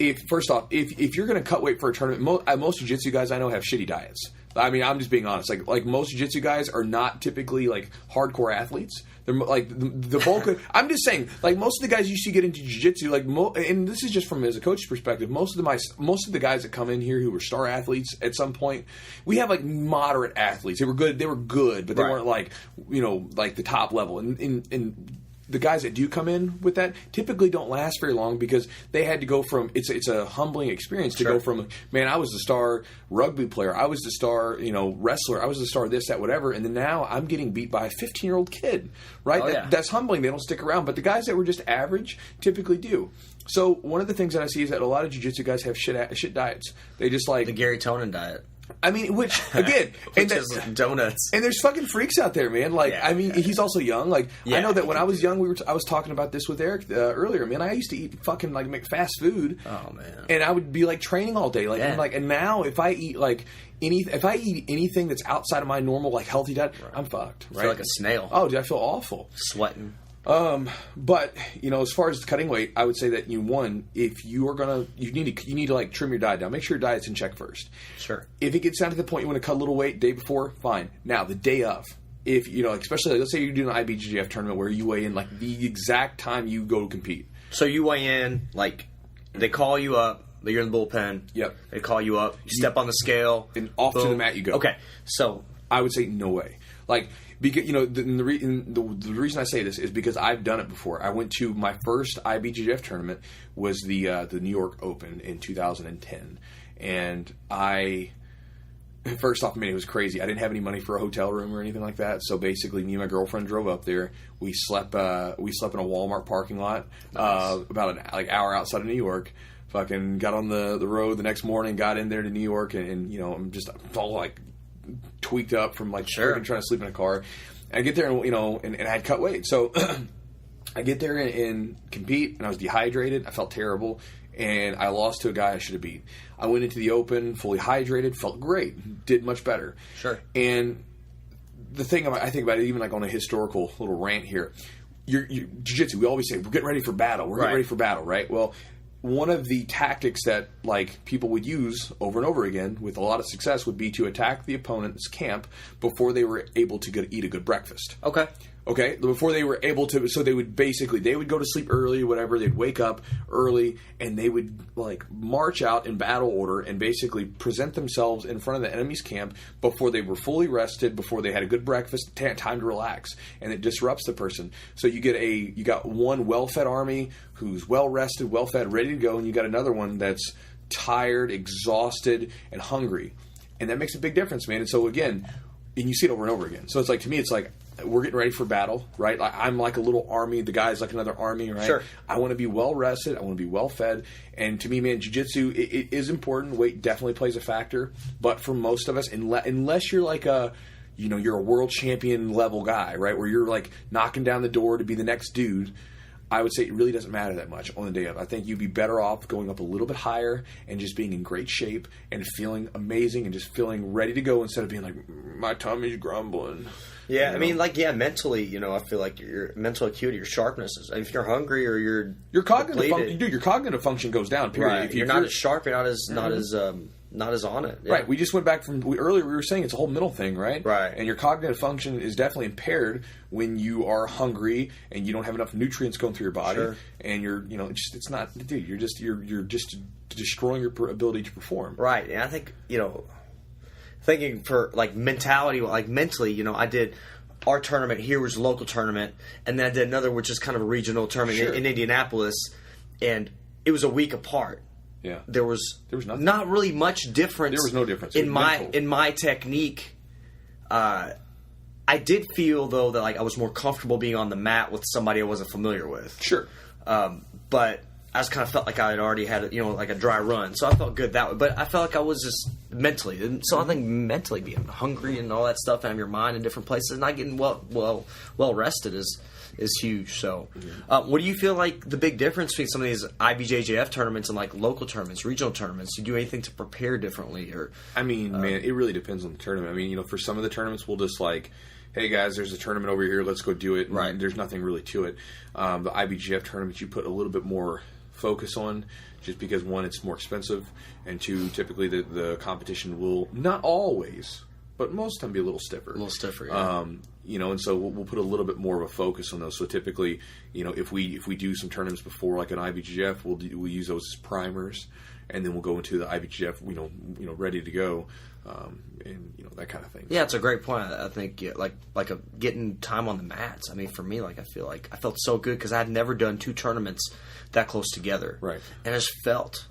If you're going to cut weight for a tournament, most jiu-jitsu guys I know have shitty diets. I mean, I'm just being honest. Like most jiu-jitsu guys are not typically like hardcore athletes. They're like the bulk of. I'm just saying, like most of the guys you see get into jiu-jitsu, and this is just from as a coach's perspective. Most of the guys that come in here who were star athletes at some point, we have like moderate athletes. They were good, but they weren't like like the top level. And the guys that do come in with that typically don't last very long because they had to go from it's a humbling experience to go from, man, I was the star rugby player, I was the star wrestler, I was the star this, that, whatever, and then now I'm getting beat by a 15-year-old kid, right? That's humbling. They don't stick around, but the guys that were just average typically do. So one of the things that I see is that a lot of jiu-jitsu guys have shit diets. They just like the Gary Tonin diet. I mean, which again, which is donuts. And there's fucking freaks out there, man. Like, I mean, he's also young. Like, I know that when I was young, I was talking about this with Eric earlier. Man, I used to eat fucking like fast food. Oh man. And I would be like training all day. Like, and now if I eat like anything that's outside of my normal like healthy diet, I'm fucked. Right? I feel like a snail. Oh, dude, I feel awful. Sweating. But as far as cutting weight, I would say that if you are you need to like trim your diet down. Make sure your diet's in check first. Sure. If it gets down to the point you want to cut a little weight day before, fine. Now the day of, if especially let's say you're doing an IBJJF tournament where you weigh in like the exact time you go to compete. So you weigh in like they call you up. You're in the bullpen. Yep. They call you up. You step on the scale. And off to the mat you go. Okay. So I would say no way. Like, because the reason I say this is because I've done it before. I went to my first IBJJF tournament was the New York Open in 2010, and first off, man, it was crazy. I didn't have any money for a hotel room or anything like that. So basically, me and my girlfriend drove up there. We slept in a Walmart parking lot, about an hour outside of New York. Fucking got on the road the next morning, got in there to New York, and I'm just all like tweaked up from like freaking trying to sleep in a car. I get there and I had cut weight. So I get there and compete, and I was dehydrated. I felt terrible, and I lost to a guy I should have beat. I went into the Open fully hydrated, felt great, did much better. Sure. And the thing I think about it, even like on a historical little rant here, jiu-jitsu, we always say we're getting ready for battle. We're getting ready for battle, right? Well, one of the tactics that like people would use over and over again with a lot of success would be to attack the opponent's camp before they were able to eat a good breakfast. Okay, before they were able to, so they would go to sleep early, whatever. They'd wake up early, and they would like march out in battle order and basically present themselves in front of the enemy's camp before they were fully rested, before they had a good breakfast, time to relax, and it disrupts the person. So you got one well-fed army who's well-rested, well-fed, ready to go, and you got another one that's tired, exhausted, and hungry, and that makes a big difference, man. And so again, and you see it over and over again. So it's like, to me, it's like, we're getting ready for battle, right? Like, I'm like a little army. The guy's like another army, right? Sure. I want to be well rested. I want to be well fed. And to me, man, jiu-jitsu, it is important. Weight definitely plays a factor. But for most of us, unless you're like you're a world champion level guy, right? Where you're like knocking down the door to be the next dude, I would say it really doesn't matter that much on the day of. I think you'd be better off going up a little bit higher and just being in great shape and feeling amazing and just feeling ready to go instead of being like, my tummy's grumbling. Yeah, I mean, mentally, I feel like your mental acuity, your sharpness is, if you're hungry or your cognitive function goes down. Period. Right. If you're not as sharp, you're not as on it. Yeah. Right. We just went back from earlier. We were saying it's a whole mental thing, right? Right. And your cognitive function is definitely impaired when you are hungry and you don't have enough nutrients going through your body, sure. And you're it's not, dude. You're just destroying your ability to perform. Right. And I think thinking for like mentality, like mentally, I did our tournament here was a local tournament, and then I did another which is kind of a regional tournament sure. in Indianapolis, and it was a week apart. Yeah, there was nothing. Not really much difference. There was no difference in my technique. I did feel though that like I was more comfortable being on the mat with somebody I wasn't familiar with. Sure, but I just kind of felt like I had already had like a dry run, so I felt good that way. But I felt like I was just mentally. So I think mentally being hungry and all that stuff, and have your mind in different places, and not getting well rested is is huge. So, what do you feel like the big difference between some of these IBJJF tournaments and like local tournaments, regional tournaments? Do you do anything to prepare differently? Or I mean, man, it really depends on the tournament. I mean, for some of the tournaments, we'll just like, hey guys, there's a tournament over here, let's go do it. Right. There's nothing really to it. The IBJJF tournaments, you put a little bit more focus on, just because one, it's more expensive, and two, typically the competition will not always, but most of the time be a little stiffer. Yeah. And so we'll put a little bit more of a focus on those. So typically, if we do some tournaments before, like an IBJJF, we'll use those as primers, and then we'll go into the IBJJF, ready to go, and that kind of thing. Yeah, it's a great point. I think getting time on the mats. I mean, for me, like I felt so good because I had never done 2 tournaments that close together, right? And I just felt.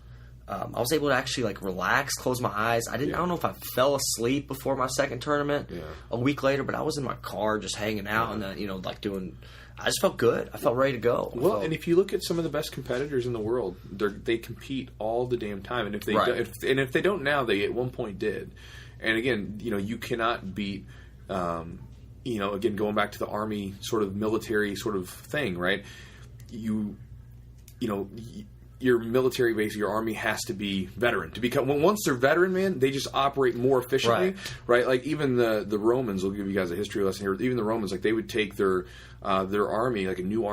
I was able to actually like relax, close my eyes. I don't know if I fell asleep before my second tournament a week later, but I was in my car just hanging out and then, I just felt good. I felt ready to go. Well, and if you look at some of the best competitors in the world, they compete all the damn time, and if they don't now, they at one point did. And again, you cannot beat, again, going back to the Army sort of military sort of thing, right? Your military base, your Army has to be veteran to become. Once they're veteran, man, they just operate more efficiently, right? Like even the Romans. I'll give you guys a history lesson here. Even the Romans, like they would take their army, like a new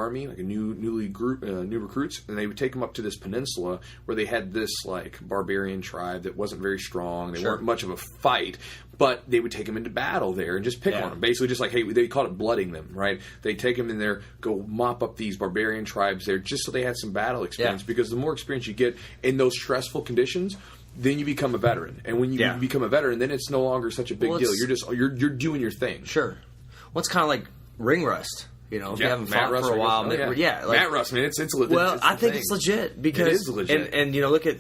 new recruits, and they would take them up to this peninsula where they had this like barbarian tribe that wasn't very strong. They weren't much of a fight, but they would take them into battle there and just pick on them. Basically, just like, hey, they called it blooding them, right? They take them in there, go mop up these barbarian tribes there, just so they had some battle experience. Because the more experience you get in those stressful conditions, then you become a veteran. And when you become a veteran, then it's no longer such a big deal. You're doing your thing. Sure. Well, it's kind of like ring rust. If you haven't fought for a while. Matt Rust, man, it's legit. Well, I think it's legit because it is legit. And look at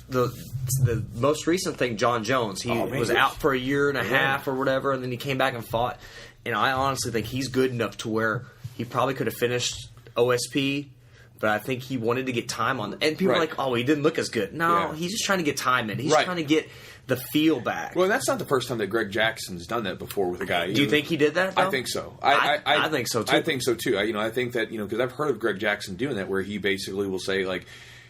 the most recent thing, John Jones. He was out for a year and a half or whatever, and then he came back and fought. And I honestly think he's good enough to where he probably could have finished OSP, but I think he wanted to get time on. And people are like, oh, he didn't look as good. No, he's just trying to get time in. He's trying to get the feel back. Well, that's not the first time that Greg Jackson's done that before with a guy. Do you think he did that, though? I think so. I think so, too. I think so, too. I think that, because I've heard of Greg Jackson doing that, where he basically will say, like,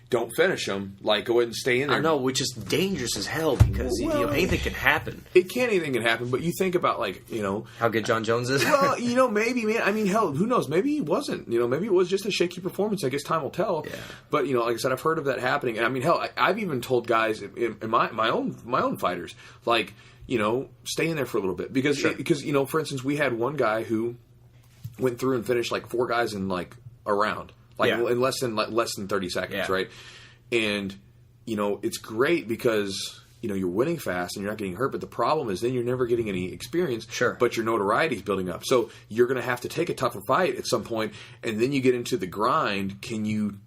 don't finish him. Like, go ahead and stay in there. I know, which is dangerous as hell because anything can happen. Anything can happen, but you think about, like, how good John Jones is? Well, maybe, man. I mean, hell, who knows? Maybe he wasn't. Maybe it was just a shaky performance. I guess time will tell. Yeah. But, like I said, I've heard of that happening. And, I mean, hell, I've even told guys in my own fighters, like, stay in there for a little bit. Because, for instance, we had one guy who went through and finished, like, 4 guys in, like, a round. In less than 30 seconds, right? And, it's great because, you're winning fast and you're not getting hurt. But the problem is then you're never getting any experience. Sure. But your notoriety is building up. So you're going to have to take a tougher fight at some point. And then you get into the grind. Can you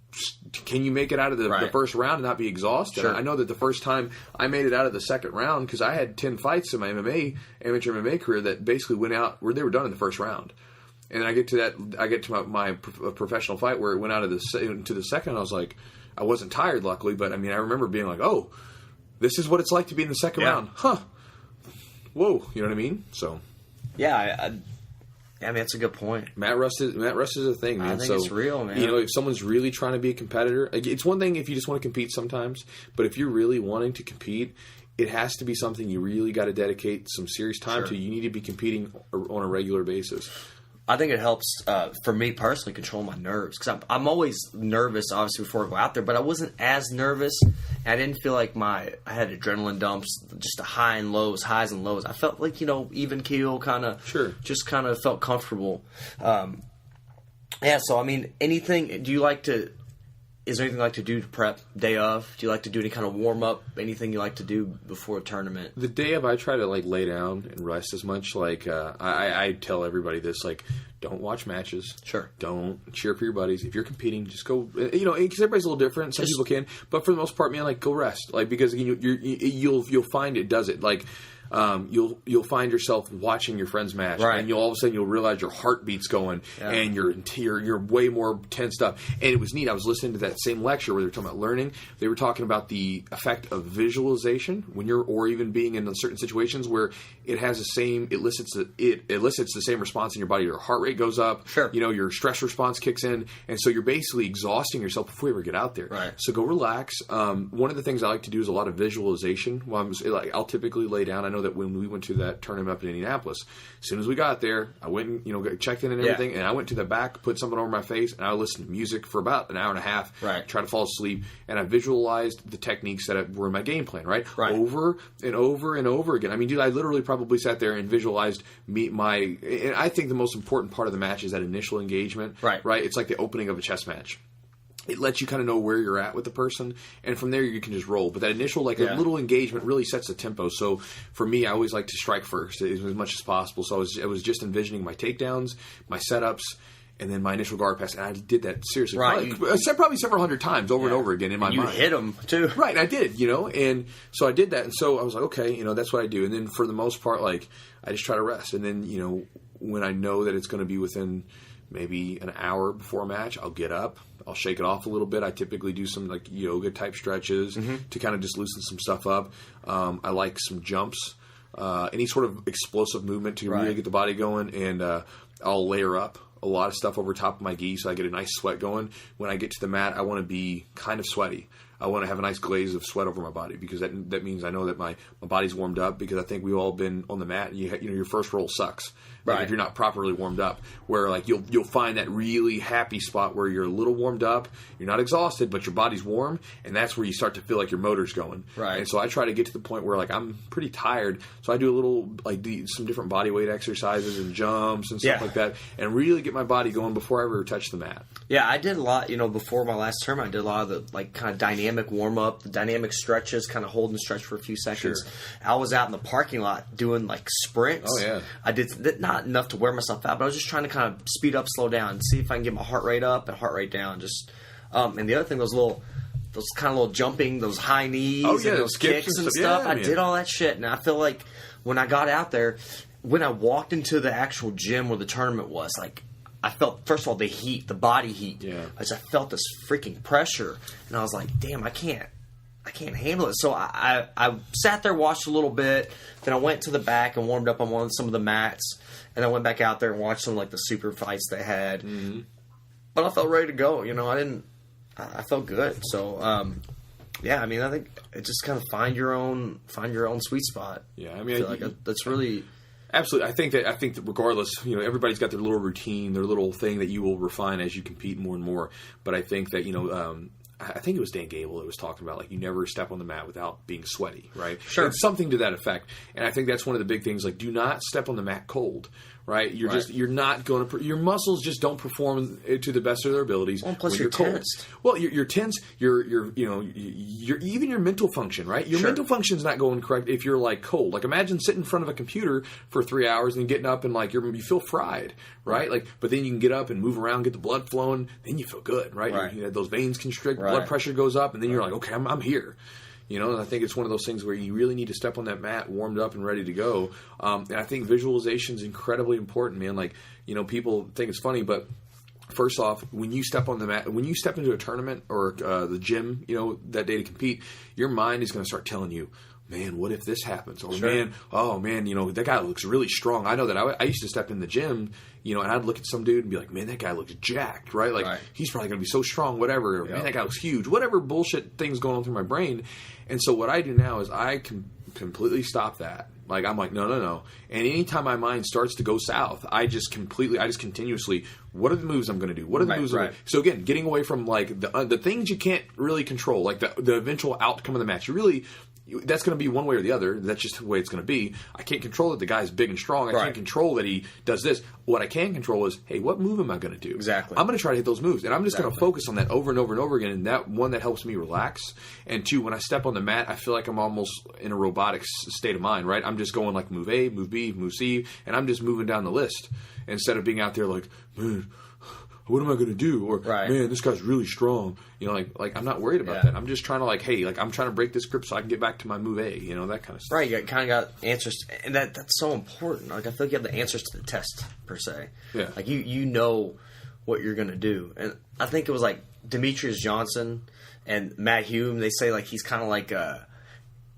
make it out of the first round and not be exhausted? Sure. I know that the first time I made it out of the second round, because I had 10 fights in my amateur MMA career that basically went out where they were done in the first round. And then I get to my professional fight where it went out of into the second. And I was like, I wasn't tired, luckily, but I mean, I remember being like, oh, this is what it's like to be in the second round. Huh. Whoa. You know what I mean? So. Yeah, I mean, that's a good point. Matt Rust is a thing, man. I think it's real, man. If someone's really trying to be a competitor, it's one thing if you just want to compete sometimes, but if you're really wanting to compete, it has to be something you really got to dedicate some serious time to. You need to be competing on a regular basis. I think it helps, for me personally, control my nerves. Because I'm always nervous, obviously, before I go out there. But I wasn't as nervous. I didn't feel like I had adrenaline dumps, just the highs and lows. I felt like, even keel, kind of, just kind of felt comfortable. So, I mean, anything, is there anything you like to do to prep day of? Do you like to do any kind of warm-up, anything you like to do before a tournament? The day of, I try to, lay down and rest as much. I tell everybody this, don't watch matches. Sure. Don't cheer for your buddies. If you're competing, just go, because everybody's a little different. Some people can. But for the most part, man, go rest. Because you'll find it does it. you'll find yourself watching your friend's match, and all of a sudden you'll realize your heartbeat's going, and you're way more tensed up. And it was neat. I was listening to that same lecture where they were talking about learning. They were talking about the effect of visualization when or even being in certain situations where it has the same, it elicits the same response in your body. Your heart rate goes up. Sure. Your stress response kicks in, and so you're basically exhausting yourself before you ever get out there. Right. So go relax. One of the things I like to do is a lot of visualization. I'll typically lay down. I know that when we went to that tournament up in Indianapolis, as soon as we got there, I went and checked in and everything, and I went to the back, put something over my face, and I listened to music for about an hour and a half. Right. Try to fall asleep, and I visualized the techniques that were in my game plan. Right. Over and over and over again. I mean, dude, I literally probably sat there and visualized and I think the most important part of the match is that initial engagement. Right. Right. It's like the opening of a chess match. It lets you kind of know where you're at with the person, and from there you can just roll. But that initial, a little engagement really sets the tempo. So for me, I always like to strike first as much as possible. So I was just envisioning my takedowns, my setups, and then my initial guard pass. And I did that seriously, probably several hundred times over and over again in my mind. You hit them too, right? I did, and so I did that, and so I was like, okay, that's what I do. And then for the most part, I just try to rest, and then when I know that it's going to be within maybe an hour before a match, I'll get up. I'll shake it off a little bit. I typically do some yoga type stretches to kind of just loosen some stuff up. I like some jumps, any sort of explosive movement to really get the body going, and I'll layer up a lot of stuff over top of my gi so I get a nice sweat going. When I get to the mat, I want to be kind of sweaty. I want to have a nice glaze of sweat over my body because that means I know that my body's warmed up, because I think we've all been on the mat and your first roll sucks. If you're not properly warmed up, where you'll find that really happy spot where you're a little warmed up, you're not exhausted, but your body's warm, and that's where you start to feel like your motor's going. Right. And so I try to get to the point where I'm pretty tired, so I do a little some different body weight exercises and jumps and stuff like that, and really get my body going before I ever touch the mat. Yeah, I did a lot. Before my last term, I did a lot of the kind of dynamic warm up, the dynamic stretches, kind of hold and stretch for a few seconds. Sure. I was out in the parking lot doing sprints. Oh yeah. I did not enough to wear myself out, but I was just trying to kind of speed up, slow down, and see if I can get my heart rate up and heart rate down. Just and the other thing, those kind of little jumping, those high knees, and those kicks and stuff. I did all that shit, and I feel like when I got out there, when I walked into the actual gym where the tournament was, I felt, first of all, the heat, the body heat. Yeah. I felt this freaking pressure, and I was like, damn, I can't handle it. So I sat there, watched a little bit, then I went to the back and warmed up on some of the mats, and I went back out there and watched some the super fights they had. Mm-hmm. But I felt ready to go. I felt good. So I think it just kind of find your own sweet spot. Yeah, I feel that's really. Absolutely. I think that regardless, everybody's got their little routine, their little thing that you will refine as you compete more and more. But I think that, I think it was Dan Gable that was talking about, you never step on the mat without being sweaty, right? Sure. It's something to that effect. And I think that's one of the big things, do not step on the mat cold, right? You're not going to, your muscles just don't perform to the best of their abilities. Well, plus when you're cold. tensed. Well, you're tense. You're even your mental function, right? Your mental function's not going correct if you're cold. Imagine sitting in front of a computer for 3 hours and getting up and you feel fried, right? But then you can get up and move around, get the blood flowing, then you feel good, right? You those veins constrict, blood pressure goes up, and then you're like, okay, I'm here. And I think it's one of those things where you really need to step on that mat warmed up and ready to go. And I think visualization is incredibly important, man. People think it's funny, but first off, when you step on the mat, when you step into a tournament or the gym, that day to compete, your mind is going to start telling you, man, what if this happens? Or man, that guy looks really strong. I know that I used to step in the gym, and I'd look at some dude and be like, man, that guy looks jacked, right? He's probably going to be so strong, whatever. Man, that guy looks huge. Whatever bullshit things going on through my brain. And so what I do now is I can completely stop that. I'm like, no. And anytime my mind starts to go south, I just continuously, what are the moves I'm going to do? What are the moves? So again, getting away from the things you can't really control, the eventual outcome of the match. That's going to be one way or the other. That's just the way it's going to be. I can't control that the guy's big and strong. I can't control that he does this. What I can control is, hey, what move am I going to do? Exactly. I'm going to try to hit those moves, and I'm just going to focus on that over and over and over again. And that one, that helps me relax. And two, when I step on the mat, I feel like I'm almost in a robotic state of mind, right? I'm just going move A, move B, move C, and I'm just moving down the list instead of being out there man, what am I going to do? Or, man, this guy's really strong. You know, like I'm not worried about that. I'm just trying to like, hey, like I'm trying to break this grip so I can get back to my move A. You know, that kind of stuff. Right, you kind of got answers, and that's so important. Like I feel like you have the answers to the test per se. Yeah. Like you know what you're going to do, and I think it was like Demetrius Johnson and Matt Hume. They say like he's kind of like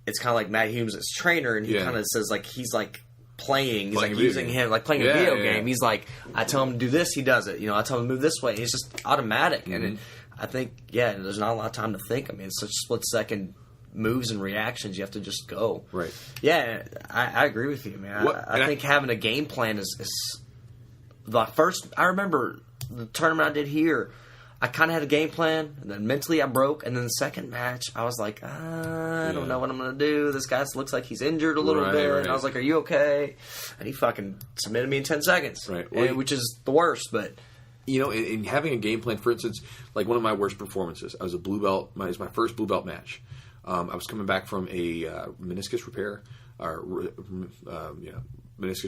it's kind of like Matt Hume's his trainer, and he kind of says like he's like playing. He's like using him like playing a video game. He's like, I tell him to do this, he does it. You know, I tell him to move this way. And it's just automatic. And I think, there's not a lot of time to think. I mean, it's such split second moves and reactions. You have to just go. Right. Yeah, I agree with you, man. I think having a game plan is the first. I remember the tournament I did here. I kind of had a game plan, and then mentally I broke. And then the second match, I was like, I don't know what I'm going to do. This guy looks like he's injured a little bit. Right. And I was like, are you okay? And he fucking submitted me in 10 seconds, which is the worst. But you know, in having a game plan, for instance, like one of my worst performances, I was a blue belt. It was my first blue belt match. I was coming back from a meniscus repair, meniscus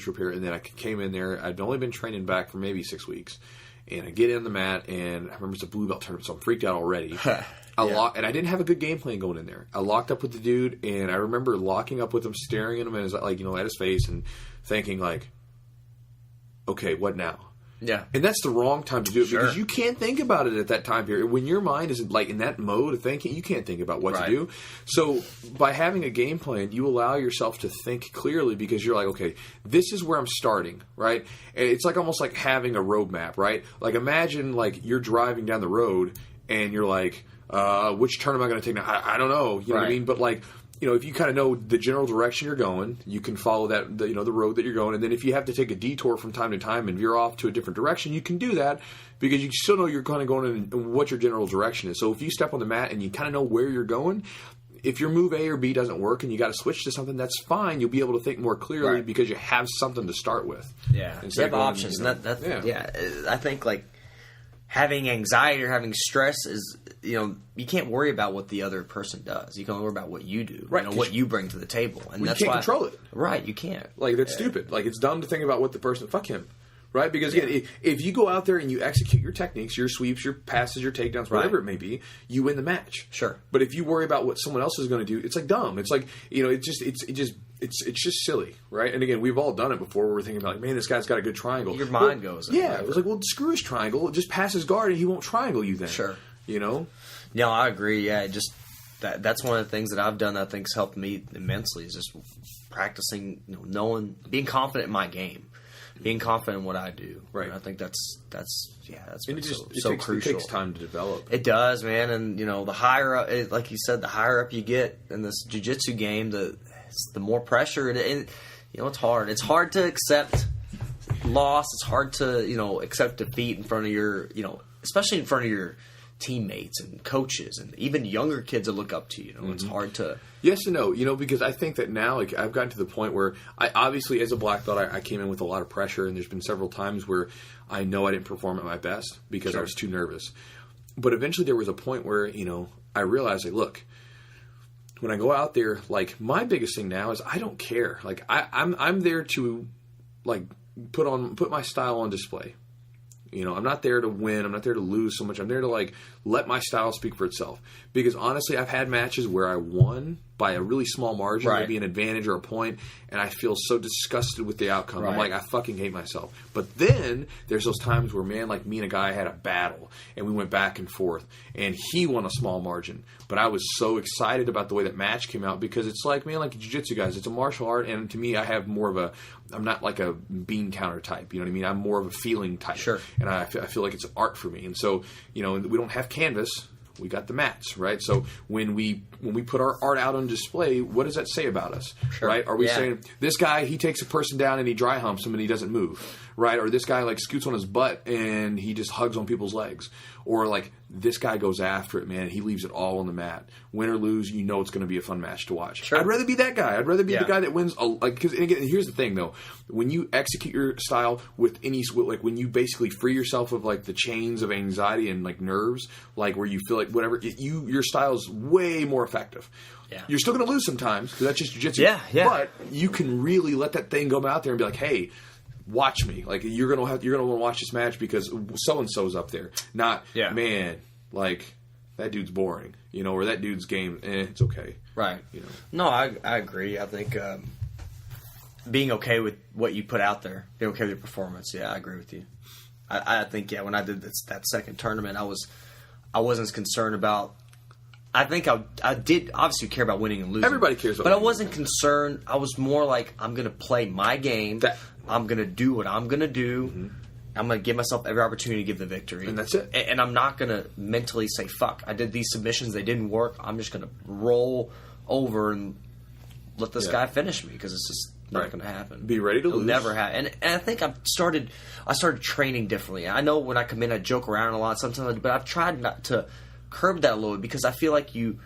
repair, and then I came in there. I'd only been training back for maybe 6 weeks. And I get in the mat, and I remember it's a blue belt tournament, so I'm freaked out already. And I didn't have a good game plan going in there. I locked up with the dude, and I remember locking up with him, staring at him, and like, you know, at his face, and thinking like, okay, what now? Yeah. And that's the wrong time to do it because you can't think about it at that time period. When your mind isn't like in that mode of thinking, you can't think about what to do. So by having a game plan, you allow yourself to think clearly because you're like, okay, this is where I'm starting, right? And it's like almost like having a roadmap, right? Like imagine like you're driving down the road and you're like, which turn am I going to take now? I don't know. You know what I mean? But like, you know, if you kind of know the general direction you're going, you can follow that, the road that you're going. And then if you have to take a detour from time to time and veer off to a different direction, you can do that because you still know you're kind of going in what your general direction is. So if you step on the mat and you kind of know where you're going, if your move A or B doesn't work and you got to switch to something, that's fine. You'll be able to think more clearly because you have something to start with. Yeah, you have options. I think like having anxiety or having stress is, you can't worry about what the other person does. You can worry about what you do, what you bring to the table. And that's you can't control it. Right, you can't. Like, that's stupid. Like, it's dumb to think about what the person, fuck him. Right? Because, again, if you go out there and you execute your techniques, your sweeps, your passes, your takedowns, whatever it may be, you win the match. Sure. But if you worry about what someone else is going to do, it's like dumb. It's like, it's just silly, right? And again, we've all done it before where we're thinking about, like, man, this guy's got a good triangle. Your mind goes. Yeah. It was like, well, screw his triangle. Just pass his guard and he won't triangle you then. Sure. You know? No, I agree. Yeah, just that's one of the things that I've done that I think's helped me immensely is just practicing, knowing, being confident in my game. Being confident in what I do, right? And I think that's and it so crucial. It takes time to develop. It does, man. And the higher up, like you said, the higher up you get in this jiu-jitsu game, the more pressure. And it's hard. It's hard to accept loss. It's hard to accept defeat in front of your especially in front of your teammates and coaches and even younger kids that look up to you. It's hard to. Yes and no, because I think that now, like, I've gotten to the point where I obviously, as a black belt, I came in with a lot of pressure, and there's been several times where I know I didn't perform at my best because I was too nervous. But eventually there was a point where, I realized, like, look, when I go out there, like, my biggest thing now is I don't care. Like, I'm there to, like, put my style on display. I'm not there to win. I'm not there to lose so much. I'm there to, like, let my style speak for itself. Because, honestly, I've had matches where I won by a really small margin, maybe an advantage or a point, and I feel so disgusted with the outcome. Right. I'm like, I fucking hate myself. But then there's those times where, man, like me and a guy had a battle, and we went back and forth, and he won a small margin. But I was so excited about the way that match came out because it's like, man, like jiu-jitsu guys, it's a martial art, and to me, I have more of I'm not like a bean counter type, you know what I mean? I'm more of a feeling type. Sure. And I feel like it's an art for me. And so, we don't have canvas. We got the mats, right? So when we put our art out on display, what does that say about us, right? Are we saying, this guy, he takes a person down and he dry humps him and he doesn't move, right? Or this guy, like, scoots on his butt and he just hugs on people's legs. Or, like, this guy goes after it, man. He leaves it all on the mat. Win or lose, it's going to be a fun match to watch. Sure. I'd rather be that guy. I'd rather be the guy that wins. Because, and again, here's the thing, though. When you execute your style with like, when you basically free yourself of, like, the chains of anxiety and, like, nerves, like, where you feel like whatever, your style is way more effective. Yeah. You're still going to lose sometimes because that's just jiu-jitsu. Yeah. But you can really let that thing go out there and be like, hey, watch me. Like you're gonna want to watch this match because so and so's up there. Not man, like that dude's boring, or that dude's game. It's okay, right? No, I agree. I think being okay with what you put out there, being okay with your performance. Yeah, I agree with you. I think when I did that second tournament, I wasn't as concerned about. I think I did obviously care about winning and losing. Everybody cares about winning. But I wasn't concerned. I was more like, I'm going to play my game. I'm going to do what I'm going to do. Mm-hmm. I'm going to give myself every opportunity to give the victory. And that's it. And I'm not going to mentally say, fuck, I did these submissions. They didn't work. I'm just going to roll over and let this guy finish me because it's just not going to happen. Be ready to lose. It'll never happen. And I think I started training differently. I know when I come in, I joke around a lot sometimes, but I've tried not to curb that a little bit because I feel like you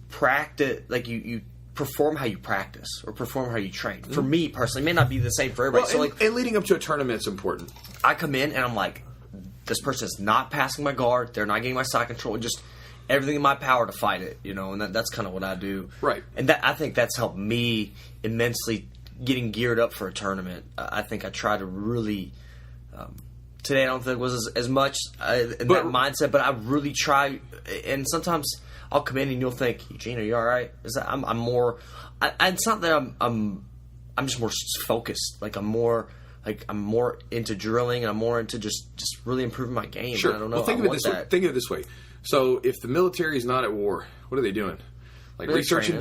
practice, like you perform how you practice or perform how you train. For me personally, it may not be the same for everybody. Well, and leading up to a tournament is important. I come in and I'm like, this person is not passing my guard. They're not getting my side control. Just everything in my power to fight it, and that's kind of what I do. Right. And I think that's helped me immensely getting geared up for a tournament. I think I try to really. Today I don't think it was as much in that mindset, but I really try. And sometimes I'll come in and you'll think, Eugene, are you all right? I'm more. It's not that I'm just more focused. Like I'm more into drilling and I'm more into just really improving my game. Sure. I don't know. Well, think of it this way. So if the military is not at war, what are they doing? Like research and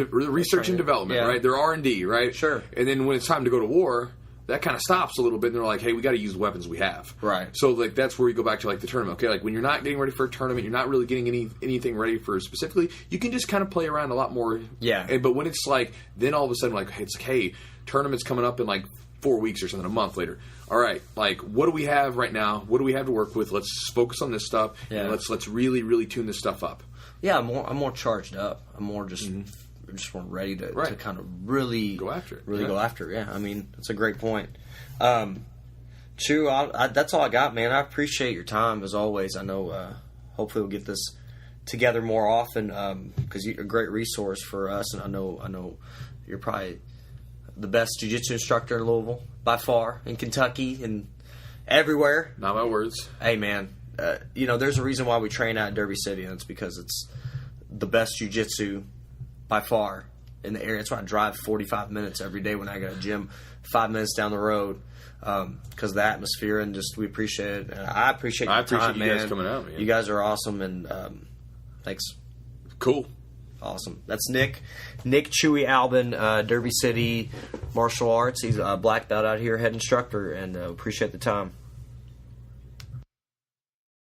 development, right? They're R&D, right? Sure. And then when it's time to go to war, that kind of stops a little bit, and they're like, hey, we got to use the weapons we have. Right. So, like, that's where you go back to, like, the tournament. Okay, like, when you're not getting ready for a tournament, you're not really getting anything ready for specifically, you can just kind of play around a lot more. Yeah. But when it's like, then all of a sudden, like, it's like, hey, tournament's coming up in, like, 4 weeks or something, a month later. All right, like, what do we have right now? What do we have to work with? Let's focus on this stuff, and let's really, really tune this stuff up. Yeah, I'm more charged up. I'm more just... just more ready to kind of really go after it. Go after it. Yeah, I mean, that's a great point. Chew, that's all I got, man. I appreciate your time as always. I know hopefully we'll get this together more often because you're a great resource for us, and I know you're probably the best jiu-jitsu instructor in Louisville by far, in Kentucky and everywhere. Not my words. Hey, man, there's a reason why we train out in Derby City, and it's because it's the best jiu-jitsu by far in the area. That's why I drive 45 minutes every day when I go to gym 5 minutes down the road because of the atmosphere, and just we appreciate it. And I appreciate your time, man. You guys coming out, man. You guys are awesome, and thanks. Cool. Awesome. That's Nick Chewy Albin, Derby City Martial Arts. He's a black belt out here, head instructor, and appreciate the time.